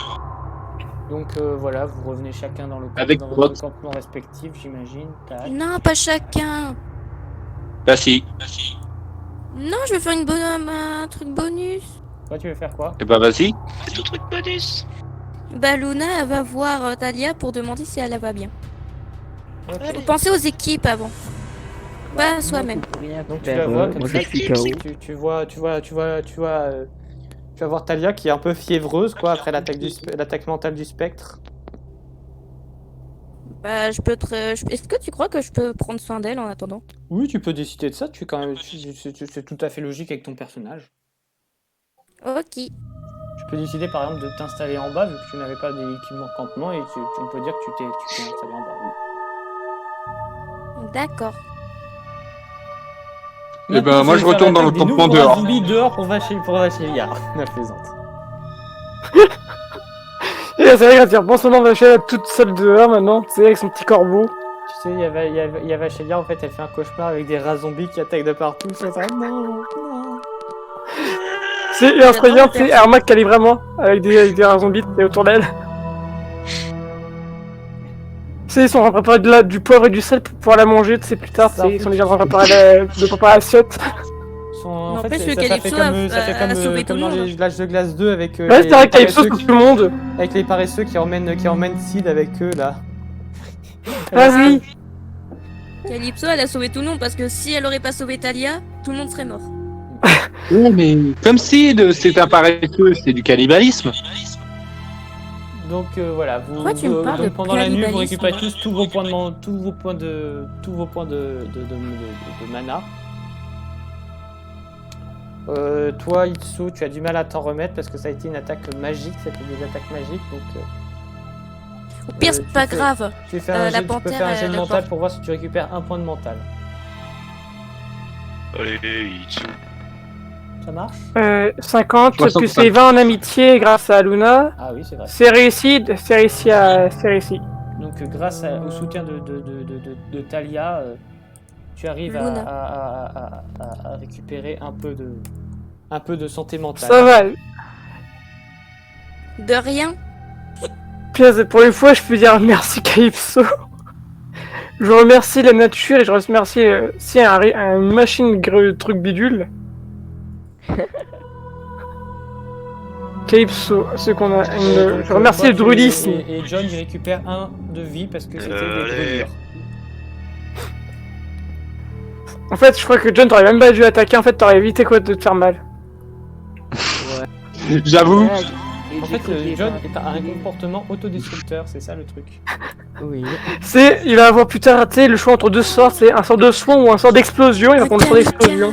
Donc voilà, vous revenez chacun dans Avec dans votre- votre campement respectif, j'imagine. Tac. Non, pas chacun. Bah si. Non, je vais faire un truc bonus. Toi, tu veux faire quoi? Et ben vas-y. C'est ton truc bonus. Bah Luna, elle va voir Talia pour demander si elle va bien. Ok. Faut penser aux équipes avant. Pas soi-même. Donc tu la vois comme Moi, ça, je suis KO. tu vas voir Talia qui est un peu fiévreuse quoi après l'attaque mentale du spectre. Bah, je peux Est-ce que tu crois que je peux prendre soin d'elle en attendant? Oui, tu peux décider de ça, tu es quand même... c'est tout à fait logique avec ton personnage. Ok. Tu peux décider par exemple de t'installer en bas vu que tu n'avais pas d'équipement de campement et on peut dire que tu t'es installé en bas. Oui. D'accord. Eh ben, moi, je retourne dans le campement dehors. Zombies dehors pour Vachelia. La plaisante. Et c'est vrai, quand tu repenses, maintenant, Vachel est toute seule dehors maintenant, tu sais, avec son petit corbeau. Tu sais, il y a Vachelia, en fait, elle fait un cauchemar avec des rats zombies qui attaquent de partout. C'est ça. Non. C'est effrayant, tu sais, Armac qui allait vraiment, avec des rats zombies autour d'elle. Tu sais, ils sont en train de préparer du poivre et du sel pour pouvoir la manger, tu sais, plus tard, tu sais, ils sont déjà en train de préparer l'assiette. En N'empêche fait, que ça fait Calypso comme, a sauvé tout comme le dans monde. les l'âge de glace 2 avec Ouais, c'est vrai, Calypso sauve tout le monde. avec les paresseux qui emmènent Sid avec eux là. Ah oui. Calypso, elle a sauvé tout le monde parce que si elle aurait pas sauvé Talia, tout le monde serait mort. Ouais, mais comme Sid, c'est un paresseux, c'est du cannibalisme. Donc voilà, Pourquoi tu me parles de pendant la nuit, vous cannibalisme récupérez tous vos points de mana. Toi, Itsu, tu as du mal à t'en remettre parce que ça a été une attaque magique, c'était des attaques magiques, donc Au pire, c'est pas grave. tu peux faire un jet de mental d'accord. pour voir si tu récupères un point de mental. Allez, Itsu. Ça marche? 50 plus 65. les 20 en amitié grâce à Luna. Ah oui, c'est vrai. C'est réussi. Donc grâce au soutien de Talia, tu arrives Luna. à récupérer un peu de santé mentale. Ça va. De rien. Puis, pour une fois, je peux dire merci Calypso. Je remercie la nature et je remercie un machine truc bidule. Calypso, ce qu'on a. Je remercie le druidisme. Et John il récupère 1 de vie parce que c'était des brûlures. En fait, je crois que John, t'aurais même pas dû attaquer. En fait, t'aurais évité quoi de te faire mal. J'avoue. En fait, John a un comportement autodestructeur, c'est ça le truc. Oui. Il va avoir plus tard, tu sais, le choix entre deux sorts, c'est un sort de soin ou un sort d'explosion. Il va prendre le sort d'explosion.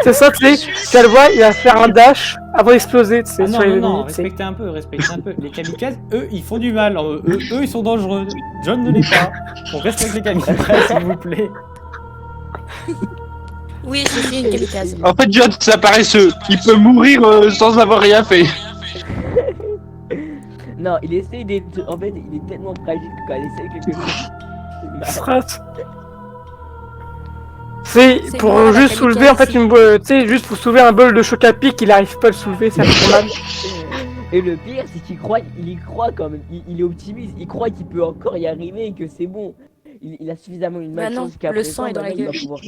C'est ça, tu sais, tu vas le voir, il va faire un dash avant d'exploser, tu sais, Ah non, sur les non, non, ennemis, tu sais. respectez un peu. Les kamikazes, eux, ils font du mal. Eux, ils sont dangereux. John ne l'est pas. On respecte les kamikazes, s'il vous plaît. Oui, je suis une kamikaze. En fait, John, c'est un paresseux. Il peut mourir sans avoir rien fait. Non, il essaie d'être. En fait, il est tellement fragile que quand il essaie quelque chose. Strat. C'est C'est pour moi, la juste soulever en fait kamikaze. tu sais, juste pour soulever un bol de choc à pic, il arrive pas à le soulever, ça fait trop mal. Et le pire, c'est qu'il croit, il y croit quand même. Il est optimiste. Il croit qu'il peut encore y arriver et que c'est bon. Il a suffisamment une Bah non, malchance qu'à le présent, sang est dans la maintenant, il va gueule. pouvoir-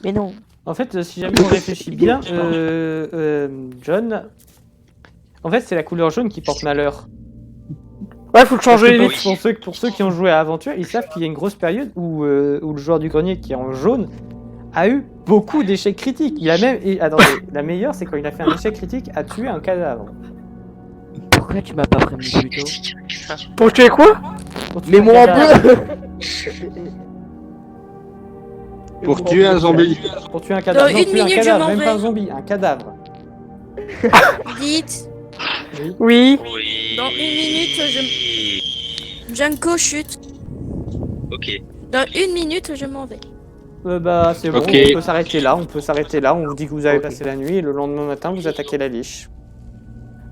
Mais non. En fait, si jamais on réfléchit bien, John... En fait, c'est la couleur jaune qui porte malheur. Ouais, faut le Parce que changer vite. pour ceux qui ont joué à Aventure, ils savent qu'il y a une grosse période où le joueur du grenier qui est en jaune a eu beaucoup d'échecs critiques. Il a même... attendez, la meilleure, c'est quand il a fait un échec critique à tuer un cadavre. Pourquoi tu m'as pas prévenu plus tôt? Pour tuer quoi? Pour tuer Mais un moi en cadavre. bleu. Pour tuer un zombie. Pour tuer un cadavre. Dans Non, une tuer un minute, je cadavre, m'en même vais. pas un zombie, un cadavre. Dites, Oui. Oui. dans 1 minute, Junko chute. Ok. Dans 1 minute, je m'en vais. Bah c'est bon, Ok. on peut s'arrêter là, on vous dit que vous avez Ok. passé la nuit et le lendemain matin vous attaquez la liche.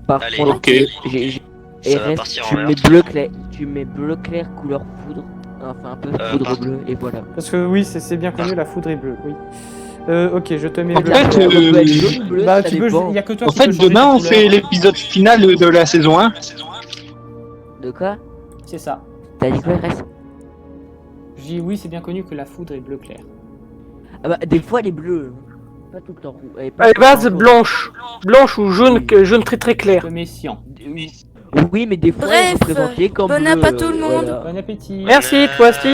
Par Allez. contre, Ok. Et Ça va reste, partir en tu mets meurtre. bleu clair, couleur foudre. Enfin un peu foudre pardon. bleue et voilà. Parce que oui, c'est bien connu, la foudre est bleue, oui. Ok, je te mets En bleu. fait, Ça peut être jaune ou bleu, Bah ça tu peux, dépend. il y a que toi En qui fait, peux changer demain, tes on couleurs. fait l'épisode final de la saison 1. De quoi? C'est ça. T'as dit quoi, reste? Je dis oui, c'est bien connu que la foudre est bleu clair. Ah bah des fois elle est bleue. Pas tout le temps rouge. Elle est pas À la tout le temps base, jaune. blanche ou jaune, jaune très très Je clair. te mets cyan. Oui, mais des fois Bref, elle est représentée comme bon bleu, appétit tout le monde. voilà. Bon appétit. Merci, toi aussi.